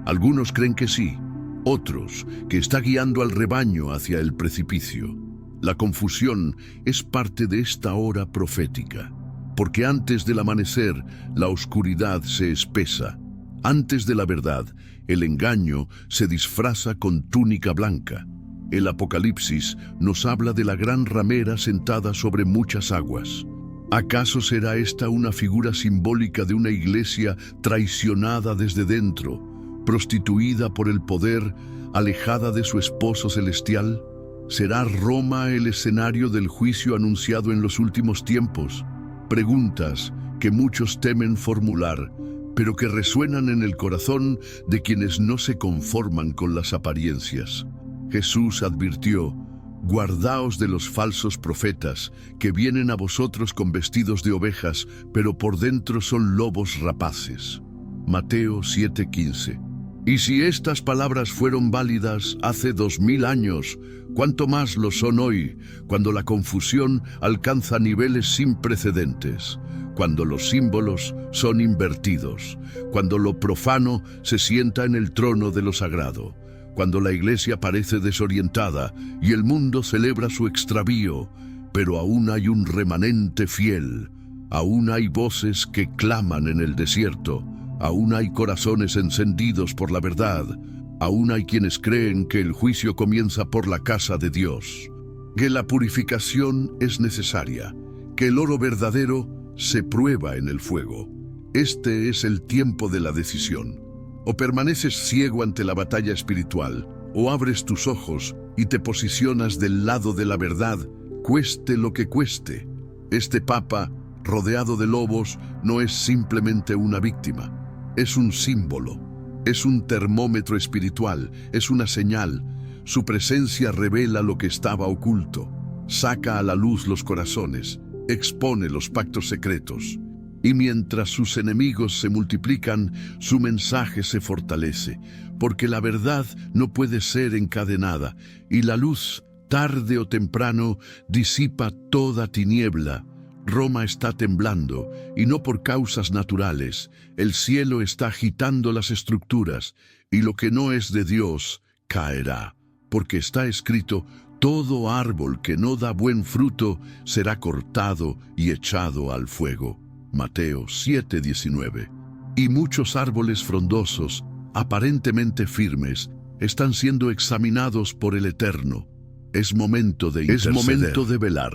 Algunos creen que sí, otros que está guiando al rebaño hacia el precipicio. La confusión es parte de esta hora profética, porque antes del amanecer la oscuridad se espesa. Antes de la verdad, el engaño se disfraza con túnica blanca. El Apocalipsis nos habla de la gran ramera sentada sobre muchas aguas. ¿Acaso será esta una figura simbólica de una iglesia traicionada desde dentro, prostituida por el poder, alejada de su esposo celestial? ¿Será Roma el escenario del juicio anunciado en los últimos tiempos? Preguntas que muchos temen formular, pero que resuenan en el corazón de quienes no se conforman con las apariencias. Jesús advirtió: guardaos de los falsos profetas, que vienen a vosotros con vestidos de ovejas, pero por dentro son lobos rapaces. Mateo 7:15. Y si estas palabras fueron válidas hace 2000 años, ¿cuánto más lo son hoy, cuando la confusión alcanza niveles sin precedentes? Cuando los símbolos son invertidos, cuando lo profano se sienta en el trono de lo sagrado, cuando la iglesia parece desorientada y el mundo celebra su extravío, pero aún hay un remanente fiel, aún hay voces que claman en el desierto, aún hay corazones encendidos por la verdad, aún hay quienes creen que el juicio comienza por la casa de Dios, que la purificación es necesaria, que el oro verdadero se prueba en el fuego. Este es el tiempo de la decisión. O permaneces ciego ante la batalla espiritual, o abres tus ojos y te posicionas del lado de la verdad, cueste lo que cueste. Este Papa, rodeado de lobos, no es simplemente una víctima. Es un símbolo, es un termómetro espiritual, es una señal. Su presencia revela lo que estaba oculto, saca a la luz los corazones, expone los pactos secretos. Y mientras sus enemigos se multiplican, su mensaje se fortalece, porque la verdad no puede ser encadenada, y la luz, tarde o temprano, disipa toda tiniebla. Roma está temblando, y no por causas naturales. El cielo está agitando las estructuras, y lo que no es de Dios caerá, porque está escrito: todo árbol que no da buen fruto será cortado y echado al fuego. Mateo 7:19. Y muchos árboles frondosos, aparentemente firmes, están siendo examinados por el Eterno. Es momento de interceder. Es momento de velar.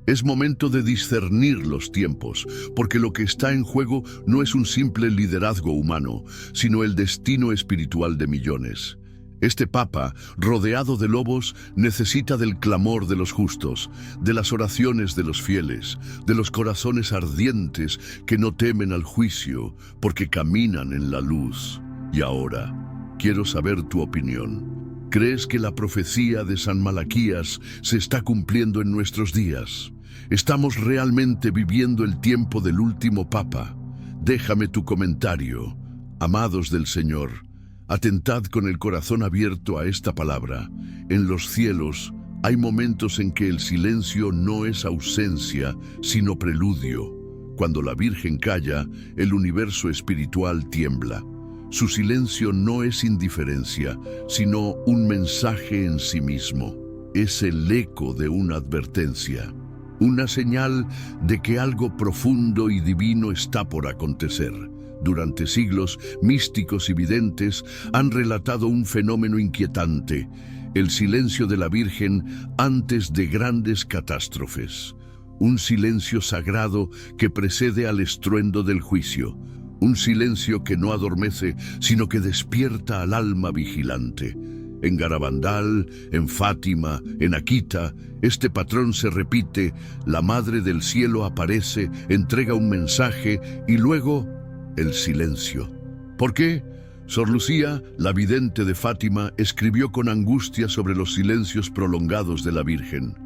Es momento de discernir los tiempos, porque lo que está en juego no es un simple liderazgo humano, sino el destino espiritual de millones. Este Papa, rodeado de lobos, necesita del clamor de los justos, de las oraciones de los fieles, de los corazones ardientes que no temen al juicio, porque caminan en la luz. Y ahora, quiero saber tu opinión. ¿Crees que la profecía de San Malaquías se está cumpliendo en nuestros días? ¿Estamos realmente viviendo el tiempo del último Papa? Déjame tu comentario. Amados del Señor, atentad con el corazón abierto a esta palabra. En los cielos hay momentos en que el silencio no es ausencia, sino preludio. Cuando la Virgen calla, el universo espiritual tiembla. Su silencio no es indiferencia, sino un mensaje en sí mismo. Es el eco de una advertencia, una señal de que algo profundo y divino está por acontecer. Durante siglos, místicos y videntes han relatado un fenómeno inquietante: el silencio de la Virgen antes de grandes catástrofes. Un silencio sagrado que precede al estruendo del juicio. Un silencio que no adormece, sino que despierta al alma vigilante. En Garabandal, en Fátima, en Akita, este patrón se repite: la Madre del Cielo aparece, entrega un mensaje y luego el silencio. ¿Por qué? Sor Lucía, la vidente de Fátima, escribió con angustia sobre los silencios prolongados de la Virgen.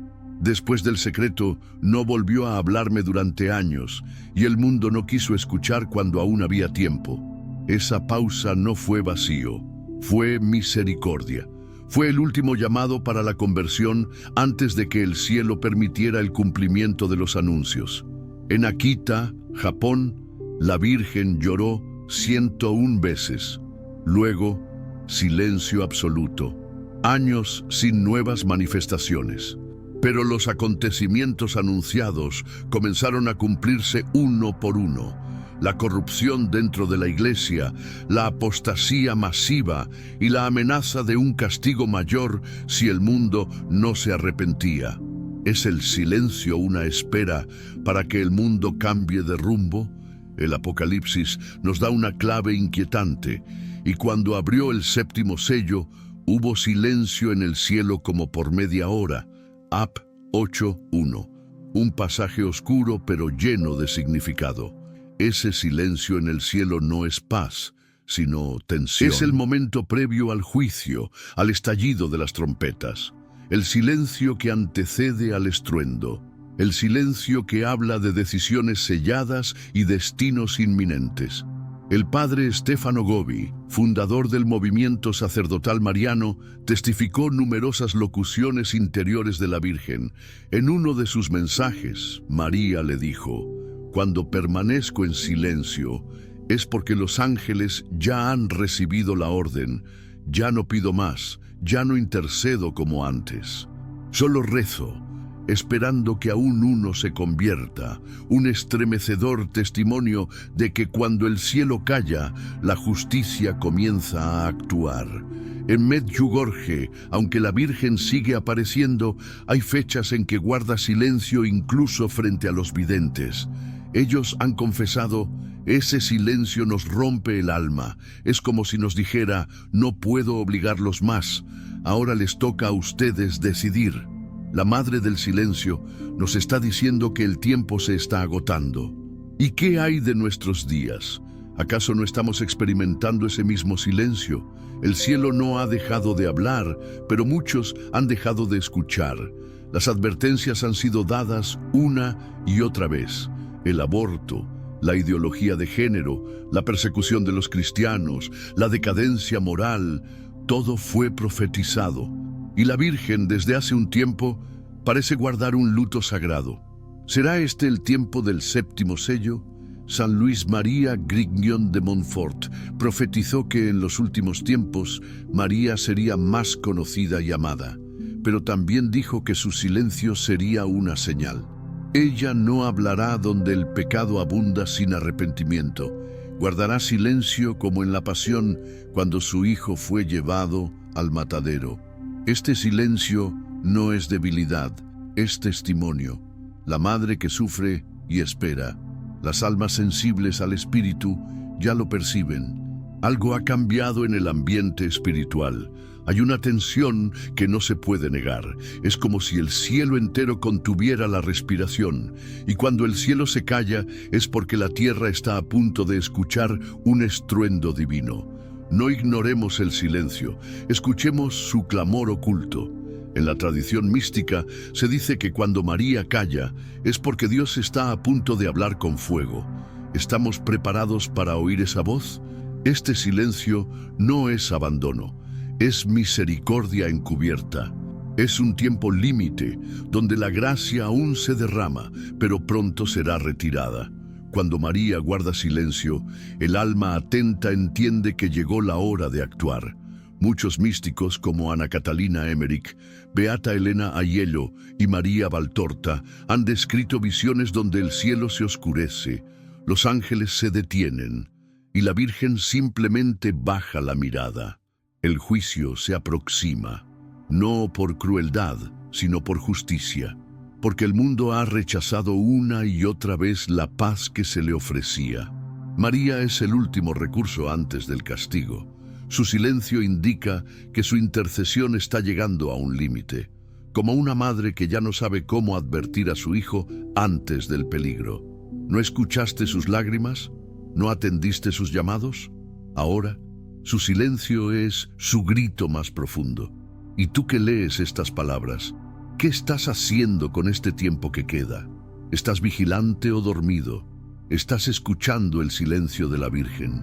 Después del secreto, no volvió a hablarme durante años, y el mundo no quiso escuchar cuando aún había tiempo. Esa pausa no fue vacío, fue misericordia. Fue el último llamado para la conversión antes de que el cielo permitiera el cumplimiento de los anuncios. En Akita, Japón, la Virgen lloró 101 veces. Luego, silencio absoluto. Años sin nuevas manifestaciones. Pero los acontecimientos anunciados comenzaron a cumplirse uno por uno. La corrupción dentro de la Iglesia, la apostasía masiva y la amenaza de un castigo mayor si el mundo no se arrepentía. ¿Es el silencio una espera para que el mundo cambie de rumbo? El Apocalipsis nos da una clave inquietante, y cuando abrió el séptimo sello, hubo silencio en el cielo como por media hora. Ap 8:1. Un pasaje oscuro pero lleno de significado. Ese silencio en el cielo no es paz, sino tensión. Es el momento previo al juicio, al estallido de las trompetas. El silencio que antecede al estruendo. El silencio que habla de decisiones selladas y destinos inminentes. El padre Stefano Gobi, fundador del movimiento sacerdotal mariano, testificó numerosas locuciones interiores de la Virgen. En uno de sus mensajes, María le dijo: «Cuando permanezco en silencio, es porque los ángeles ya han recibido la orden. Ya no pido más, ya no intercedo como antes. Solo rezo, esperando que aún uno se convierta, un estremecedor testimonio de que cuando el cielo calla, la justicia comienza a actuar». En Medjugorje, aunque la Virgen sigue apareciendo, hay fechas en que guarda silencio incluso frente a los videntes. Ellos han confesado: ese silencio nos rompe el alma. Es como si nos dijera: no puedo obligarlos más, ahora les toca a ustedes decidir. La Madre del Silencio nos está diciendo que el tiempo se está agotando. ¿Y qué hay de nuestros días? ¿Acaso no estamos experimentando ese mismo silencio? El cielo no ha dejado de hablar, pero muchos han dejado de escuchar. Las advertencias han sido dadas una y otra vez. El aborto, la ideología de género, la persecución de los cristianos, la decadencia moral, todo fue profetizado. Y la Virgen, desde hace un tiempo, parece guardar un luto sagrado. ¿Será este el tiempo del séptimo sello? San Luis María Grignion de Montfort profetizó que en los últimos tiempos María sería más conocida y amada, pero también dijo que su silencio sería una señal. Ella no hablará donde el pecado abunda sin arrepentimiento. Guardará silencio como en la pasión cuando su hijo fue llevado al matadero. Este silencio no es debilidad, es testimonio. La madre que sufre y espera. Las almas sensibles al espíritu ya lo perciben. Algo ha cambiado en el ambiente espiritual. Hay una tensión que no se puede negar. Es como si el cielo entero contuviera la respiración. Y cuando el cielo se calla, es porque la tierra está a punto de escuchar un estruendo divino. No ignoremos el silencio, escuchemos su clamor oculto. En la tradición mística se dice que cuando María calla es porque Dios está a punto de hablar con fuego. ¿Estamos preparados para oír esa voz? Este silencio no es abandono, es misericordia encubierta. Es un tiempo límite donde la gracia aún se derrama, pero pronto será retirada. Cuando María guarda silencio, el alma atenta entiende que llegó la hora de actuar. Muchos místicos como Ana Catalina Emmerich, Beata Elena Aiello y María Valtorta han descrito visiones donde el cielo se oscurece, los ángeles se detienen y la Virgen simplemente baja la mirada. El juicio se aproxima, no por crueldad, sino por justicia, porque el mundo ha rechazado una y otra vez la paz que se le ofrecía. María es el último recurso antes del castigo. Su silencio indica que su intercesión está llegando a un límite, como una madre que ya no sabe cómo advertir a su hijo antes del peligro. ¿No escuchaste sus lágrimas? ¿No atendiste sus llamados? Ahora, su silencio es su grito más profundo. Y tú que lees estas palabras, ¿qué estás haciendo con este tiempo que queda? ¿Estás vigilante o dormido? ¿Estás escuchando el silencio de la Virgen?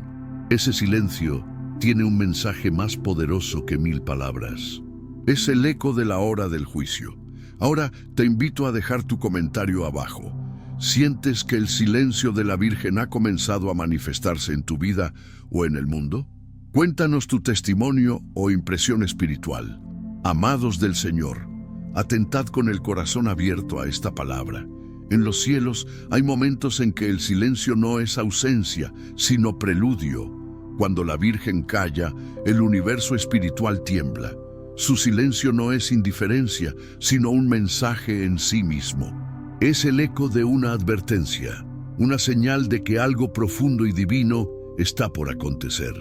Ese silencio tiene un mensaje más poderoso que 1000 palabras. Es el eco de la hora del juicio. Ahora te invito a dejar tu comentario abajo. ¿Sientes que el silencio de la Virgen ha comenzado a manifestarse en tu vida o en el mundo? Cuéntanos tu testimonio o impresión espiritual. Amados del Señor, atentad con el corazón abierto a esta palabra. En los cielos hay momentos en que el silencio no es ausencia, sino preludio. Cuando la Virgen calla, el universo espiritual tiembla. Su silencio no es indiferencia, sino un mensaje en sí mismo. Es el eco de una advertencia, una señal de que algo profundo y divino está por acontecer.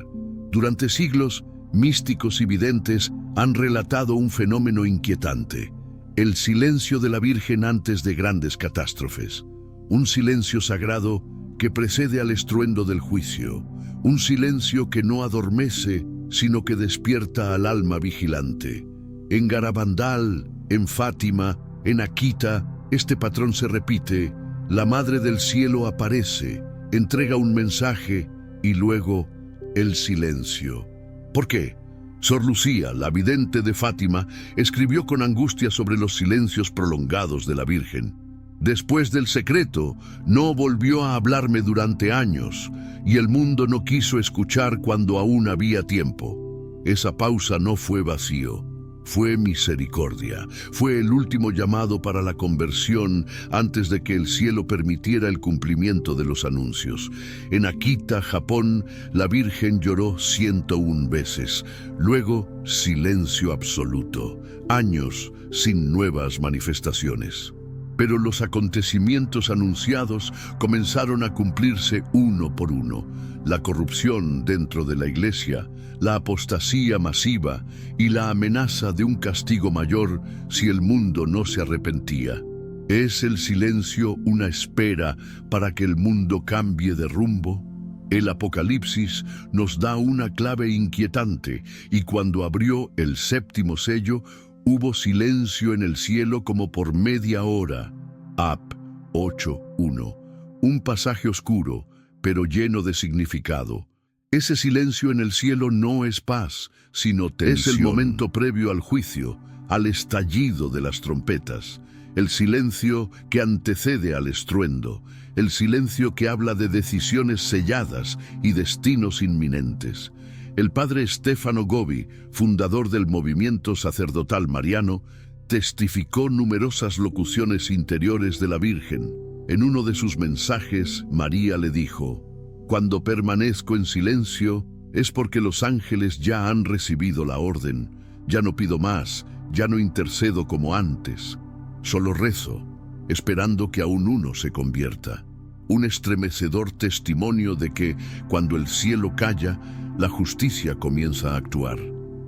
Durante siglos, místicos y videntes han relatado un fenómeno inquietante: el silencio de la Virgen antes de grandes catástrofes. Un silencio sagrado que precede al estruendo del juicio. Un silencio que no adormece, sino que despierta al alma vigilante. En Garabandal, en Fátima, en Akita, este patrón se repite. La Madre del Cielo aparece, entrega un mensaje y luego el silencio. ¿Por qué? Sor Lucía, la vidente de Fátima, escribió con angustia sobre los silencios prolongados de la Virgen. Después del secreto, no volvió a hablarme durante años, y el mundo no quiso escuchar cuando aún había tiempo. Esa pausa no fue vacío, fue misericordia. Fue el último llamado para la conversión antes de que el cielo permitiera el cumplimiento de los anuncios. En Akita, Japón, la Virgen lloró 101 veces. Luego, silencio absoluto. Años sin nuevas manifestaciones. Pero los acontecimientos anunciados comenzaron a cumplirse uno por uno. La corrupción dentro de la Iglesia, la apostasía masiva y la amenaza de un castigo mayor si el mundo no se arrepentía. ¿Es el silencio una espera para que el mundo cambie de rumbo? El Apocalipsis nos da una clave inquietante, y cuando abrió el 7º sello, hubo silencio en el cielo como por media hora. Ap 8:1. Un pasaje oscuro, pero lleno de significado. Ese silencio en el cielo no es paz, sino tensión. Es el momento previo al juicio, al estallido de las trompetas. El silencio que antecede al estruendo. El silencio que habla de decisiones selladas y destinos inminentes. El padre Stefano Gobi, fundador del movimiento sacerdotal mariano, testificó numerosas locuciones interiores de la Virgen. En uno de sus mensajes, María le dijo: «Cuando permanezco en silencio, es porque los ángeles ya han recibido la orden. Ya no pido más, ya no intercedo como antes. Solo rezo, esperando que aún uno se convierta». Un estremecedor testimonio de que, cuando el cielo calla, la justicia comienza a actuar.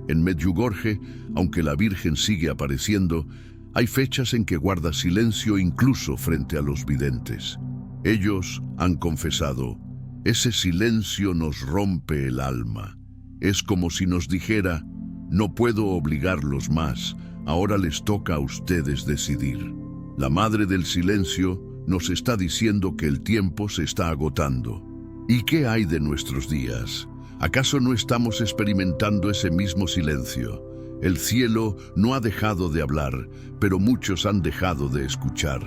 En Medjugorje, aunque la Virgen sigue apareciendo, hay fechas en que guarda silencio incluso frente a los videntes. Ellos han confesado: ese silencio nos rompe el alma. Es como si nos dijera: no puedo obligarlos más, Ahora les toca a ustedes decidir. La Madre del Silencio nos está diciendo que el tiempo se está agotando. ¿Y qué hay de nuestros días? ¿Acaso no estamos experimentando ese mismo silencio? El cielo no ha dejado de hablar, pero muchos han dejado de escuchar.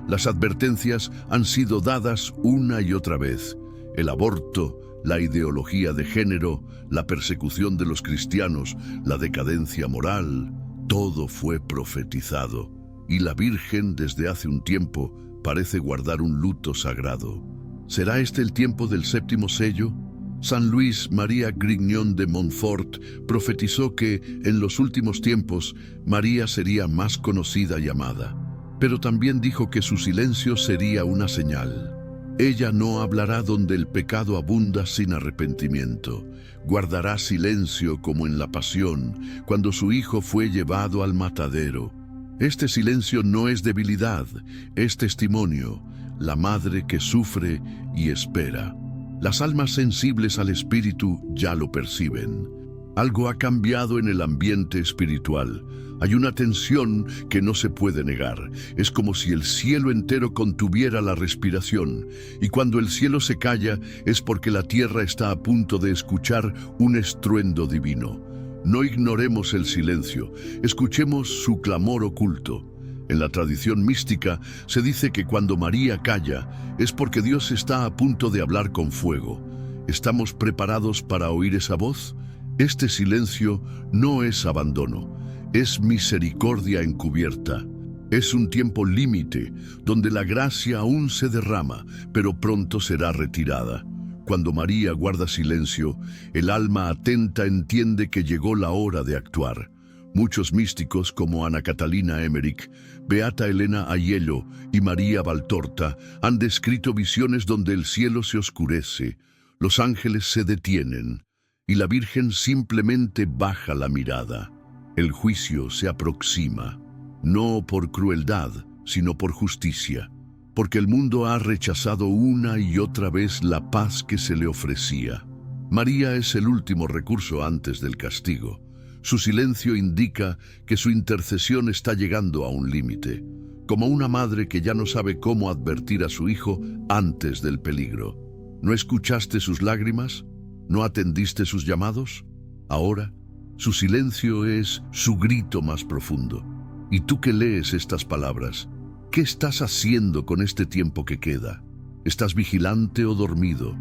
Las advertencias han sido dadas una y otra vez. El aborto, la ideología de género, la persecución de los cristianos, la decadencia moral, todo fue profetizado. Y la Virgen, desde hace un tiempo, parece guardar un luto sagrado. ¿Será este el tiempo del séptimo sello? San Luis María Grignon de Montfort profetizó que, en los últimos tiempos, María sería más conocida y amada. Pero también dijo que su silencio sería una señal. Ella no hablará donde el pecado abunda sin arrepentimiento. Guardará silencio como en la pasión, cuando su hijo fue llevado al matadero. Este silencio no es debilidad, es testimonio, la madre que sufre y espera. Las almas sensibles al espíritu ya lo perciben. Algo ha cambiado en el ambiente espiritual. Hay una tensión que no se puede negar. Es como si el cielo entero contuviera la respiración. Y cuando el cielo se calla, es porque la tierra está a punto de escuchar un estruendo divino. No ignoremos el silencio, escuchemos su clamor oculto. En la tradición mística se dice que cuando María calla es porque Dios está a punto de hablar con fuego. ¿Estamos preparados para oír esa voz? Este silencio no es abandono, es misericordia encubierta. Es un tiempo límite donde la gracia aún se derrama, pero pronto será retirada. Cuando María guarda silencio, el alma atenta entiende que llegó la hora de actuar. Muchos místicos como Ana Catalina Emmerich, Beata Elena Aiello y María Valtorta han descrito visiones donde el cielo se oscurece, los ángeles se detienen y la Virgen simplemente baja la mirada. El juicio se aproxima, no por crueldad, sino por justicia, porque el mundo ha rechazado una y otra vez la paz que se le ofrecía. María es el último recurso antes del castigo. Su silencio indica que su intercesión está llegando a un límite, como una madre que ya no sabe cómo advertir a su hijo antes del peligro. ¿No escuchaste sus lágrimas? ¿No atendiste sus llamados? Ahora, su silencio es su grito más profundo. Y tú que lees estas palabras, ¿qué estás haciendo con este tiempo que queda? ¿Estás vigilante o dormido?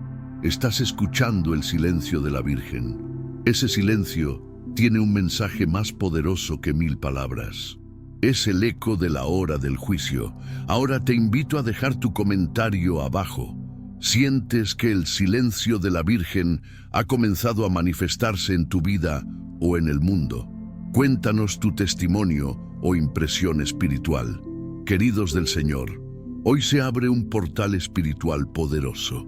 ¿Estás escuchando el silencio de la Virgen? Ese silencio tiene un mensaje más poderoso que 1000 palabras. Es el eco de la hora del juicio. Ahora te invito a dejar tu comentario abajo. ¿Sientes que el silencio de la Virgen ha comenzado a manifestarse en tu vida o en el mundo? Cuéntanos tu testimonio o impresión espiritual. Queridos del Señor, hoy se abre un portal espiritual poderoso.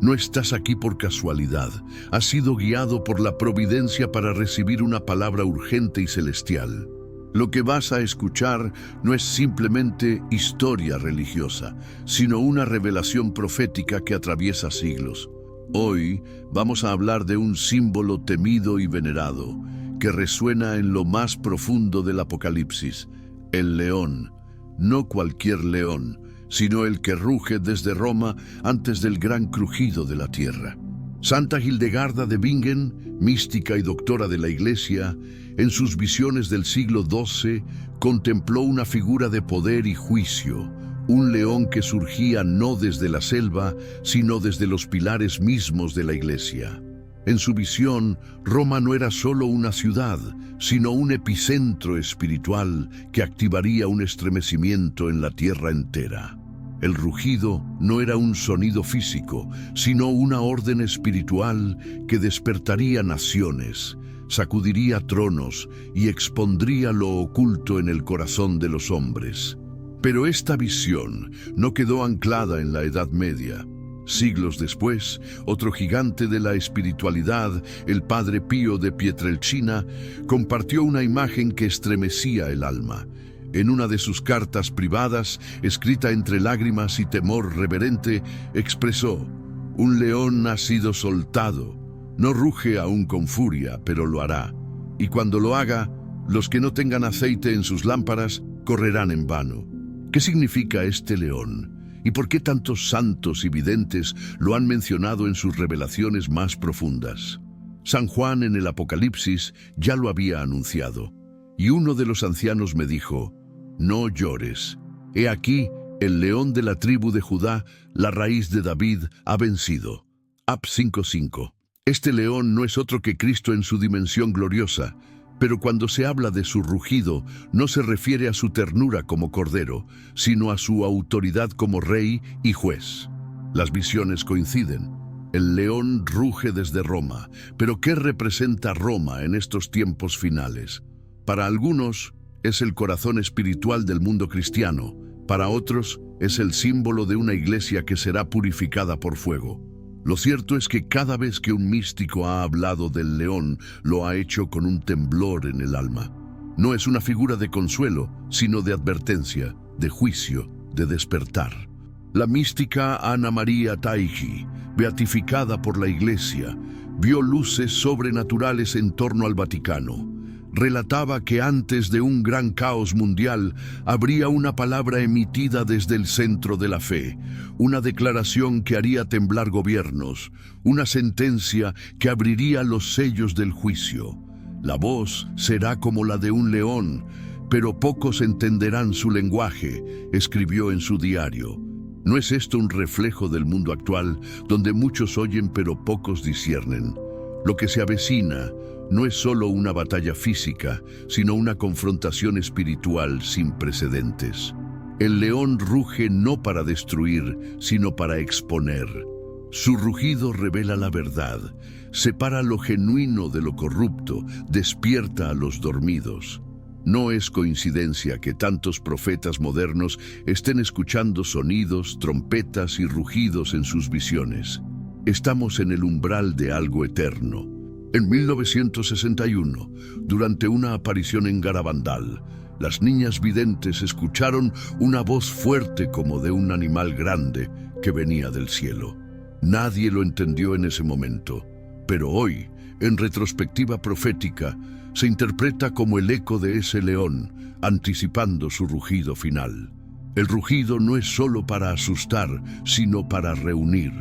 No estás aquí por casualidad, has sido guiado por la providencia para recibir una palabra urgente y celestial. Lo que vas a escuchar no es simplemente historia religiosa, sino una revelación profética que atraviesa siglos. Hoy vamos a hablar de un símbolo temido y venerado, que resuena en lo más profundo del Apocalipsis, el león. No cualquier león, sino el que ruge desde Roma antes del gran crujido de la tierra. Santa Hildegarda de Bingen, mística y doctora de la Iglesia, en sus visiones del siglo XII, contempló una figura de poder y juicio, un león que surgía no desde la selva, sino desde los pilares mismos de la Iglesia. En su visión, Roma no era solo una ciudad, sino un epicentro espiritual que activaría un estremecimiento en la tierra entera. El rugido no era un sonido físico, sino una orden espiritual que despertaría naciones, sacudiría tronos y expondría lo oculto en el corazón de los hombres. Pero esta visión no quedó anclada en la Edad Media. Siglos después, otro gigante de la espiritualidad, el Padre Pío de Pietrelcina, compartió una imagen que estremecía el alma. En una de sus cartas privadas, escrita entre lágrimas y temor reverente, expresó: «Un león ha sido soltado. No ruge aún con furia, pero lo hará. Y cuando lo haga, Los que no tengan aceite en sus lámparas correrán en vano. ¿Qué significa este león? ¿Y por qué tantos santos y videntes lo han mencionado en sus revelaciones más profundas? San Juan en el Apocalipsis ya lo había anunciado. Y uno de los ancianos me dijo: no llores. He aquí, el león de la tribu de Judá, la raíz de David, ha vencido. Ap 5:5. Este león no es otro que Cristo en su dimensión gloriosa, pero cuando se habla de su rugido, no se refiere a su ternura como cordero, sino a su autoridad como rey y juez. Las visiones coinciden. El león ruge desde Roma, pero ¿qué representa Roma en estos tiempos finales? Para algunos es el corazón espiritual del mundo cristiano, para otros es el símbolo de una iglesia que será purificada por fuego. Lo cierto es que cada vez que un místico ha hablado del león, lo ha hecho con un temblor en el alma. No es una figura de consuelo, sino de advertencia, de juicio, de despertar. La mística Ana María Taigi, beatificada por la Iglesia, vio luces sobrenaturales en torno al Vaticano. Relataba que antes de un gran caos mundial habría una palabra emitida desde el centro de la fe, una declaración que haría temblar gobiernos, una sentencia que abriría los sellos del juicio. La voz será como la de un león, pero pocos entenderán su lenguaje, escribió en su diario. ¿No es esto un reflejo del mundo actual, donde muchos oyen pero pocos disciernen? Lo que se avecina no es solo una batalla física, sino una confrontación espiritual sin precedentes. El león ruge no para destruir, sino para exponer. Su rugido revela la verdad, separa lo genuino de lo corrupto, despierta a los dormidos. No es coincidencia que tantos profetas modernos estén escuchando sonidos, trompetas y rugidos en sus visiones. Estamos en el umbral de algo eterno. En 1961, durante una aparición en Garabandal, las niñas videntes escucharon una voz fuerte como de un animal grande que venía del cielo. Nadie lo entendió en ese momento, pero hoy, en retrospectiva profética, se interpreta como el eco de ese león, anticipando su rugido final. El rugido no es solo para asustar, sino para reunir.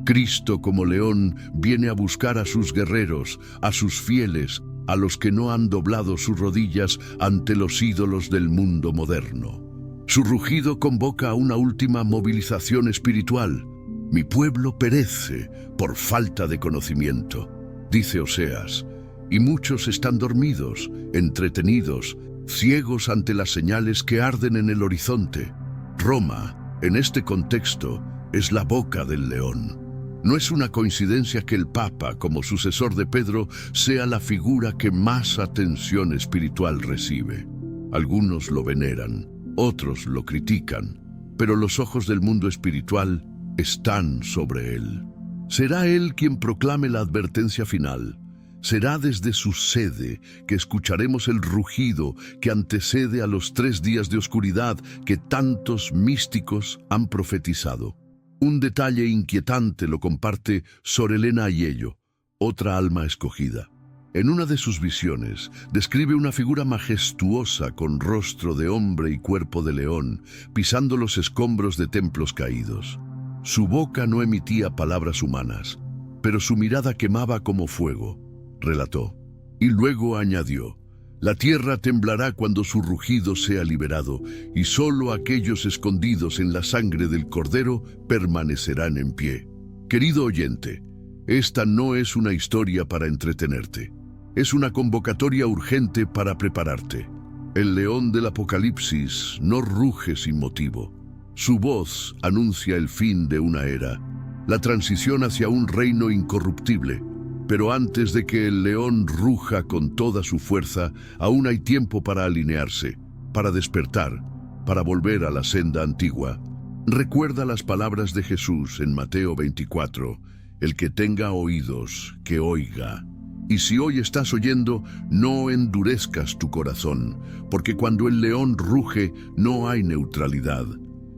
Cristo como león viene a buscar a sus guerreros, a sus fieles, a los que no han doblado sus rodillas ante los ídolos del mundo moderno. Su rugido convoca a una última movilización espiritual. Mi pueblo perece por falta de conocimiento, dice Oseas, y muchos están dormidos, entretenidos, ciegos ante las señales que arden en el horizonte. Roma, en este contexto, es la boca del león. No es una coincidencia que el Papa, como sucesor de Pedro, sea la figura que más atención espiritual recibe. Algunos lo veneran, otros lo critican, pero los ojos del mundo espiritual están sobre él. Será él quien proclame la advertencia final. Será desde su sede que escucharemos el rugido que antecede a los 3 días de oscuridad que tantos místicos han profetizado. Un detalle inquietante lo comparte Sor Elena Aiello, otra alma escogida. En una de sus visiones, describe una figura majestuosa con rostro de hombre y cuerpo de león, pisando los escombros de templos caídos. Su boca no emitía palabras humanas, pero su mirada quemaba como fuego, relató. Y luego añadió: la tierra temblará cuando su rugido sea liberado, y solo aquellos escondidos en la sangre del Cordero permanecerán en pie. Querido oyente, esta no es una historia para entretenerte. Es una convocatoria urgente para prepararte. El león del Apocalipsis no ruge sin motivo. Su voz anuncia el fin de una era, la transición hacia un reino incorruptible. Pero antes de que el león ruja con toda su fuerza, aún hay tiempo para alinearse, para despertar, para volver a la senda antigua. Recuerda las palabras de Jesús en Mateo 24, el que tenga oídos, que oiga. Y si hoy estás oyendo, no endurezcas tu corazón, porque cuando el león ruge no hay neutralidad.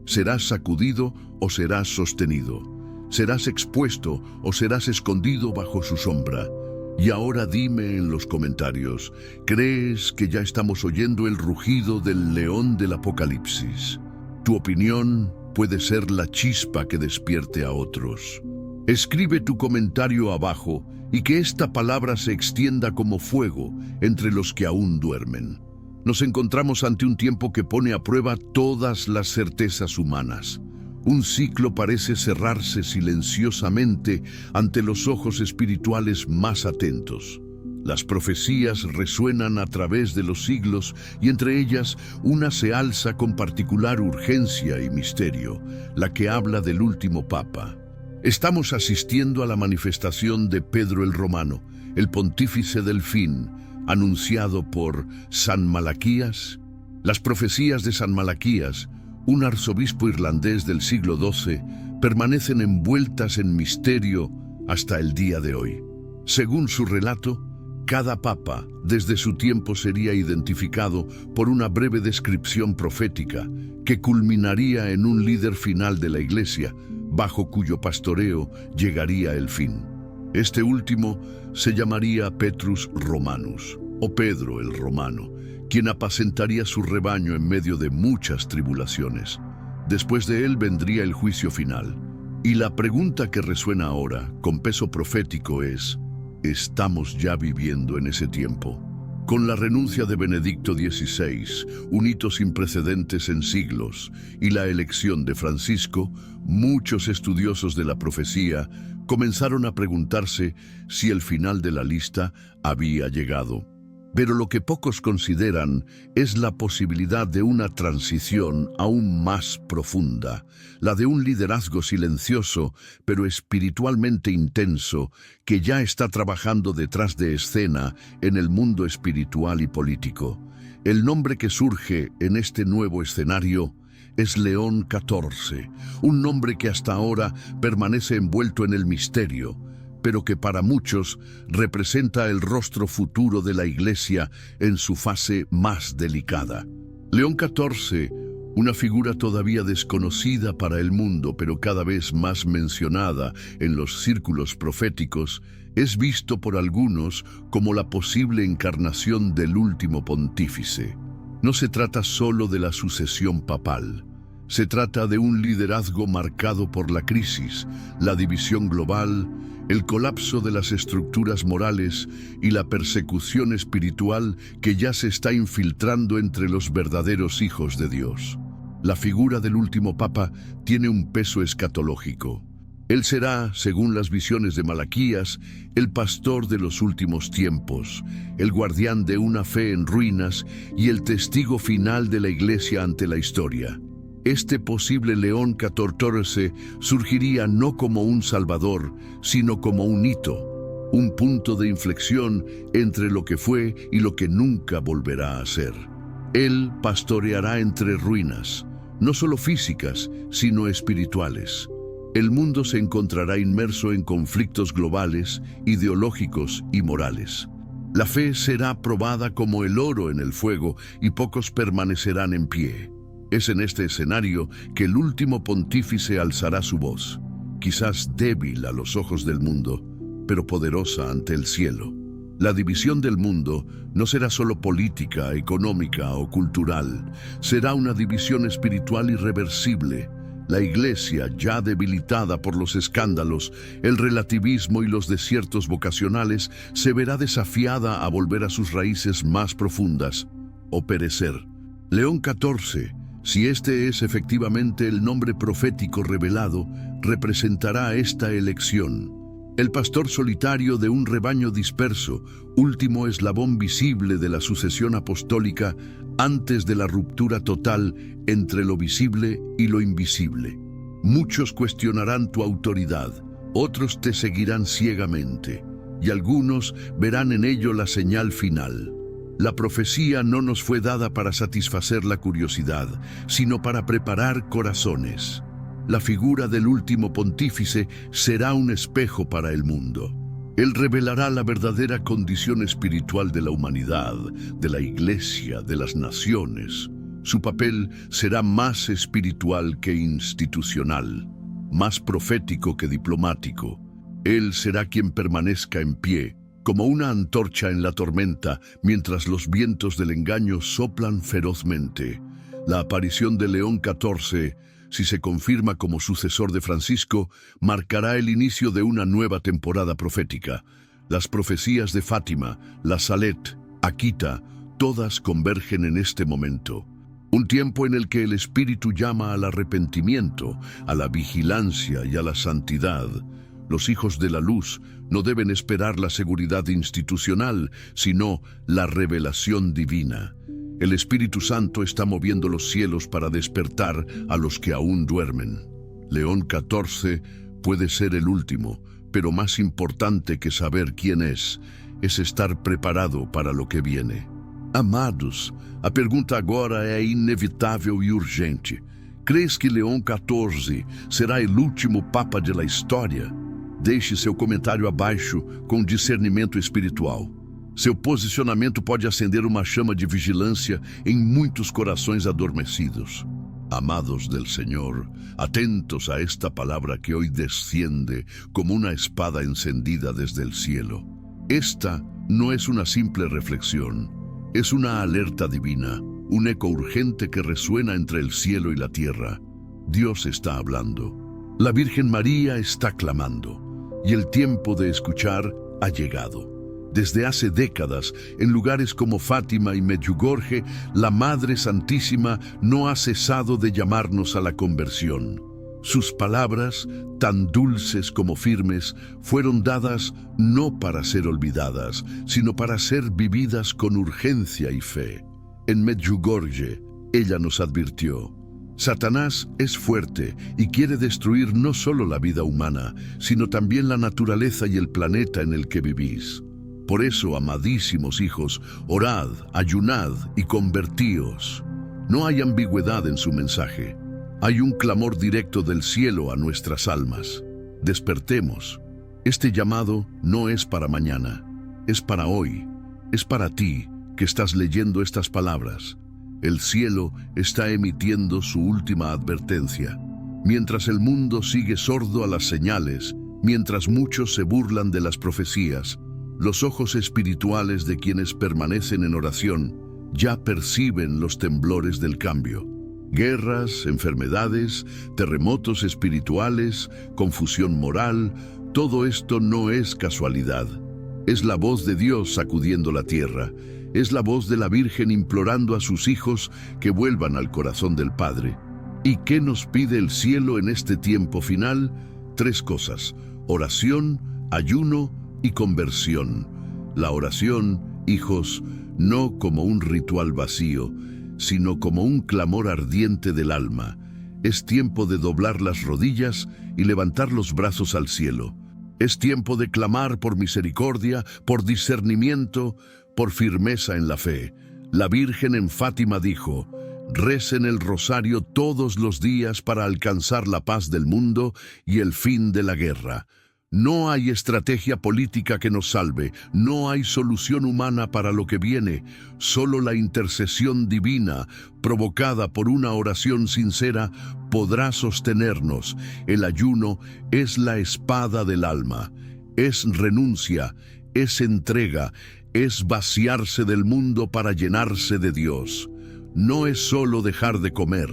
Serás sacudido o serás sostenido. Serás expuesto o serás escondido bajo su sombra. Y ahora dime en los comentarios, ¿crees que ya estamos oyendo el rugido del león del Apocalipsis? Tu opinión puede ser la chispa que despierte a otros. Escribe tu comentario abajo y que esta palabra se extienda como fuego entre los que aún duermen. Nos encontramos ante un tiempo que pone a prueba todas las certezas humanas. Un ciclo parece cerrarse silenciosamente ante los ojos espirituales más atentos. Las profecías resuenan a través de los siglos y entre ellas una se alza con particular urgencia y misterio, la que habla del último Papa. Estamos asistiendo a la manifestación de Pedro el Romano, el pontífice del fin, anunciado por San Malaquías. Las profecías de San Malaquías, un arzobispo irlandés del siglo XII, permanecen envueltas en misterio hasta el día de hoy. Según su relato, cada papa desde su tiempo sería identificado por una breve descripción profética que culminaría en un líder final de la Iglesia, bajo cuyo pastoreo llegaría el fin. Este último se llamaría Petrus Romanus, o Pedro el Romano, quien apacentaría su rebaño en medio de muchas tribulaciones. Después de él vendría el juicio final. Y la pregunta que resuena ahora, con peso profético, es: ¿estamos ya viviendo en ese tiempo? Con la renuncia de Benedicto XVI, un hito sin precedentes en siglos, y la elección de Francisco, muchos estudiosos de la profecía comenzaron a preguntarse si el final de la lista había llegado. Pero lo que pocos consideran es la posibilidad de una transición aún más profunda, la de un liderazgo silencioso, pero espiritualmente intenso, que ya está trabajando detrás de escena en el mundo espiritual y político. El nombre que surge en este nuevo escenario es León XIV, un nombre que hasta ahora permanece envuelto en el misterio, pero que para muchos representa el rostro futuro de la Iglesia en su fase más delicada. León XIV, una figura todavía desconocida para el mundo, pero cada vez más mencionada en los círculos proféticos, es visto por algunos como la posible encarnación del último pontífice. No se trata solo de la sucesión papal. Se trata de un liderazgo marcado por la crisis, la división global, el colapso de las estructuras morales y la persecución espiritual que ya se está infiltrando entre los verdaderos hijos de Dios. La figura del último Papa tiene un peso escatológico. Él será, según las visiones de Malaquías, el pastor de los últimos tiempos, el guardián de una fe en ruinas y el testigo final de la Iglesia ante la historia. Este posible León XIV surgiría no como un salvador, sino como un hito, un punto de inflexión entre lo que fue y lo que nunca volverá a ser. Él pastoreará entre ruinas, no solo físicas, sino espirituales. El mundo se encontrará inmerso en conflictos globales, ideológicos y morales. La fe será probada como el oro en el fuego y pocos permanecerán en pie. Es en este escenario que el último pontífice alzará su voz, quizás débil a los ojos del mundo, pero poderosa ante el cielo. La división del mundo no será solo política, económica o cultural, será una división espiritual irreversible. La Iglesia, ya debilitada por los escándalos, el relativismo y los desiertos vocacionales, se verá desafiada a volver a sus raíces más profundas o perecer. León XIV, si este es efectivamente el nombre profético revelado, representará esta elección. El pastor solitario de un rebaño disperso, último eslabón visible de la sucesión apostólica antes de la ruptura total entre lo visible y lo invisible. Muchos cuestionarán tu autoridad, otros te seguirán ciegamente, y algunos verán en ello la señal final. La profecía no nos fue dada para satisfacer la curiosidad, sino para preparar corazones. La figura del último pontífice será un espejo para el mundo. Él revelará la verdadera condición espiritual de la humanidad, de la Iglesia, de las naciones. Su papel será más espiritual que institucional, más profético que diplomático. Él será quien permanezca en pie, como una antorcha en la tormenta, mientras los vientos del engaño soplan ferozmente. La aparición de León XIV, si se confirma como sucesor de Francisco, marcará el inicio de una nueva temporada profética. Las profecías de Fátima, la Salet, Akita, todas convergen en este momento. Un tiempo en el que el Espíritu llama al arrepentimiento, a la vigilancia y a la santidad. Los hijos de la luz no deben esperar la seguridad institucional, sino la revelación divina. El Espíritu Santo está moviendo los cielos para despertar a los que aún duermen. León XIV puede ser el último, pero más importante que saber quién es estar preparado para lo que viene. Amados, a pergunta agora é inevitável e urgente. Crees que Leão XIV será o último Papa da história? Deixe seu comentário abaixo com discernimento espiritual. Seu posicionamento pode acender uma chama de vigilância em muitos corações adormecidos. Amados del Señor, atentos a esta palabra que hoy desciende como una espada encendida desde el cielo. Esta no es una simple reflexión, es una alerta divina, un eco urgente que resuena entre el cielo y la tierra. Dios está hablando. La Virgen María está clamando, y el tiempo de escuchar ha llegado. Desde hace décadas, en lugares como Fátima y Medjugorje, la Madre Santísima no ha cesado de llamarnos a la conversión. Sus palabras, tan dulces como firmes, fueron dadas no para ser olvidadas, sino para ser vividas con urgencia y fe. En Medjugorje, ella nos advirtió: Satanás es fuerte y quiere destruir no solo la vida humana, sino también la naturaleza y el planeta en el que vivís. Por eso, amadísimos hijos, orad, ayunad y convertíos. No hay ambigüedad en su mensaje. Hay un clamor directo del cielo a nuestras almas. Despertemos. Este llamado no es para mañana, es para hoy. Es para ti que estás leyendo estas palabras. El cielo está emitiendo su última advertencia. Mientras el mundo sigue sordo a las señales, mientras muchos se burlan de las profecías, los ojos espirituales de quienes permanecen en oración ya perciben los temblores del cambio. Guerras, enfermedades, terremotos espirituales, confusión moral, todo esto no es casualidad. Es la voz de Dios sacudiendo la tierra. Es la voz de la Virgen implorando a sus hijos que vuelvan al corazón del Padre. ¿Y qué nos pide el cielo en este tiempo final? 3 cosas: oración, ayuno y conversión. La oración, hijos, no como un ritual vacío, sino como un clamor ardiente del alma. Es tiempo de doblar las rodillas y levantar los brazos al cielo. Es tiempo de clamar por misericordia, por discernimiento, por firmeza en la fe. La Virgen en Fátima dijo: recen el rosario todos los días para alcanzar la paz del mundo y el fin de la guerra. No hay estrategia política que nos salve, no hay solución humana para lo que viene, solo la intercesión divina, provocada por una oración sincera, podrá sostenernos. El ayuno es la espada del alma, es renuncia, es entrega, es vaciarse del mundo para llenarse de Dios. No es solo dejar de comer,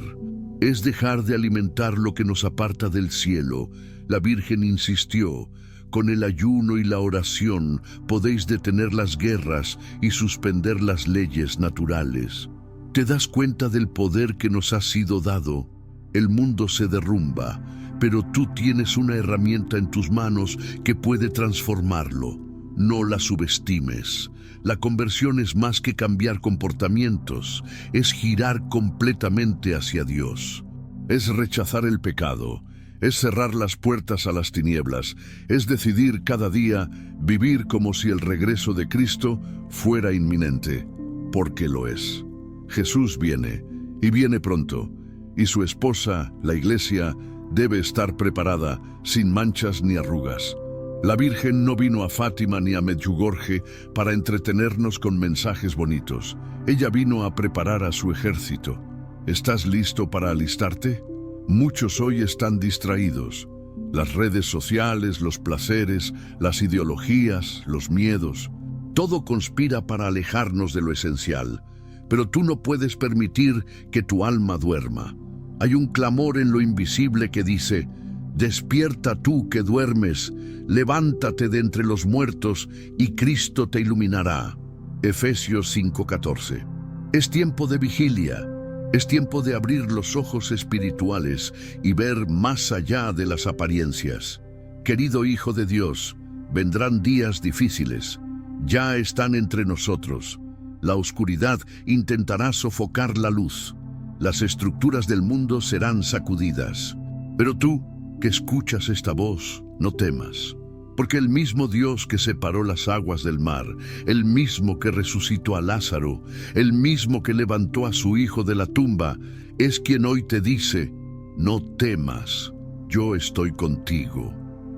es dejar de alimentar lo que nos aparta del cielo. La Virgen insistió: con el ayuno y la oración podéis detener las guerras y suspender las leyes naturales. ¿Te das cuenta del poder que nos ha sido dado? El mundo se derrumba, pero tú tienes una herramienta en tus manos que puede transformarlo. No la subestimes. La conversión es más que cambiar comportamientos, es girar completamente hacia Dios. Es rechazar el pecado, es cerrar las puertas a las tinieblas, es decidir cada día vivir como si el regreso de Cristo fuera inminente, porque lo es. Jesús viene, y viene pronto, y su esposa, la Iglesia, debe estar preparada, sin manchas ni arrugas. La Virgen no vino a Fátima ni a Medjugorje para entretenernos con mensajes bonitos. Ella vino a preparar a su ejército. ¿Estás listo para alistarte? Muchos hoy están distraídos. Las redes sociales, los placeres, las ideologías, los miedos, todo conspira para alejarnos de lo esencial. Pero tú no puedes permitir que tu alma duerma. Hay un clamor en lo invisible que dice: despierta tú que duermes, levántate de entre los muertos y Cristo te iluminará. Efesios 5:14. Es tiempo de vigilia. Es tiempo de abrir los ojos espirituales y ver más allá de las apariencias. Querido Hijo de Dios, vendrán días difíciles. Ya están entre nosotros. La oscuridad intentará sofocar la luz. Las estructuras del mundo serán sacudidas. Pero tú, que escuchas esta voz, no temas. Porque el mismo Dios que separó las aguas del mar, el mismo que resucitó a Lázaro, el mismo que levantó a su hijo de la tumba, es quien hoy te dice: no temas, yo estoy contigo.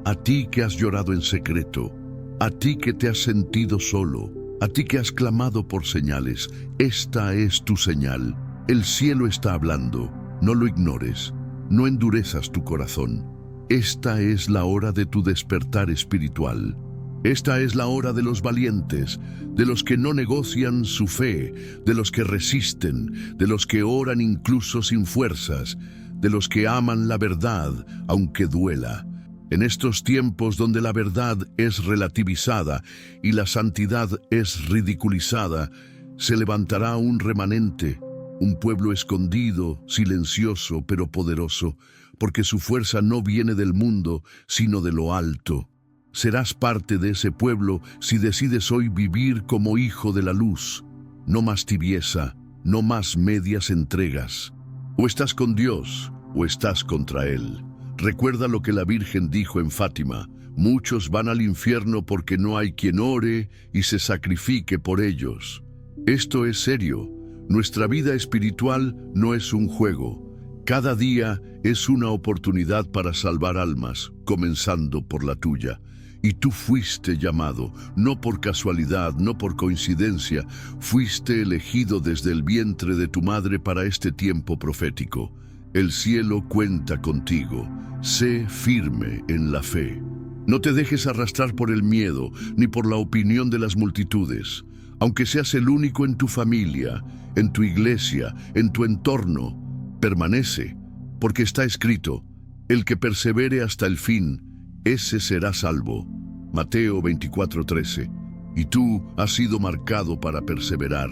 A ti que has llorado en secreto, a ti que te has sentido solo, a ti que has clamado por señales, esta es tu señal. El cielo está hablando, no lo ignores, no endurezas tu corazón. Esta es la hora de tu despertar espiritual. Esta es la hora de los valientes, de los que no negocian su fe, de los que resisten, de los que oran incluso sin fuerzas, de los que aman la verdad, aunque duela. En estos tiempos donde la verdad es relativizada y la santidad es ridiculizada, se levantará un remanente, un pueblo escondido, silencioso, pero poderoso, porque su fuerza no viene del mundo, sino de lo alto. Serás parte de ese pueblo si decides hoy vivir como hijo de la luz. No más tibieza, no más medias entregas. O estás con Dios, o estás contra Él. Recuerda lo que la Virgen dijo en Fátima: muchos van al infierno porque no hay quien ore y se sacrifique por ellos. Esto es serio. Nuestra vida espiritual no es un juego. Cada día es una oportunidad para salvar almas, comenzando por la tuya. Y tú fuiste llamado, no por casualidad, no por coincidencia, fuiste elegido desde el vientre de tu madre para este tiempo profético. El cielo cuenta contigo. Sé firme en la fe. No te dejes arrastrar por el miedo, ni por la opinión de las multitudes. Aunque seas el único en tu familia, en tu iglesia, en tu entorno, permanece, porque está escrito: el que persevere hasta el fin, ese será salvo. Mateo 24:13. Y tú has sido marcado para perseverar.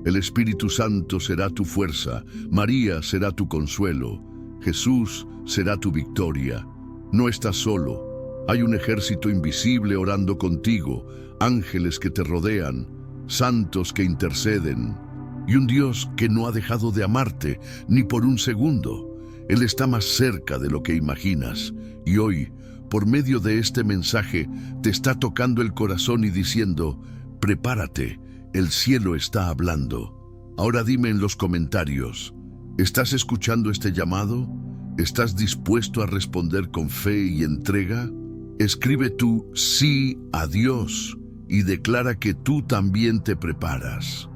El Espíritu Santo será tu fuerza, María será tu consuelo, Jesús será tu victoria. No estás solo. Hay un ejército invisible orando contigo, ángeles que te rodean, santos que interceden, y un Dios que no ha dejado de amarte ni por un segundo. Él está más cerca de lo que imaginas, y hoy, por medio de este mensaje, te está tocando el corazón y diciendo: prepárate, el cielo está hablando. Ahora dime en los comentarios, ¿estás escuchando este llamado? ¿Estás dispuesto a responder con fe y entrega? Escribe tu sí a Dios y declara que tú también te preparas.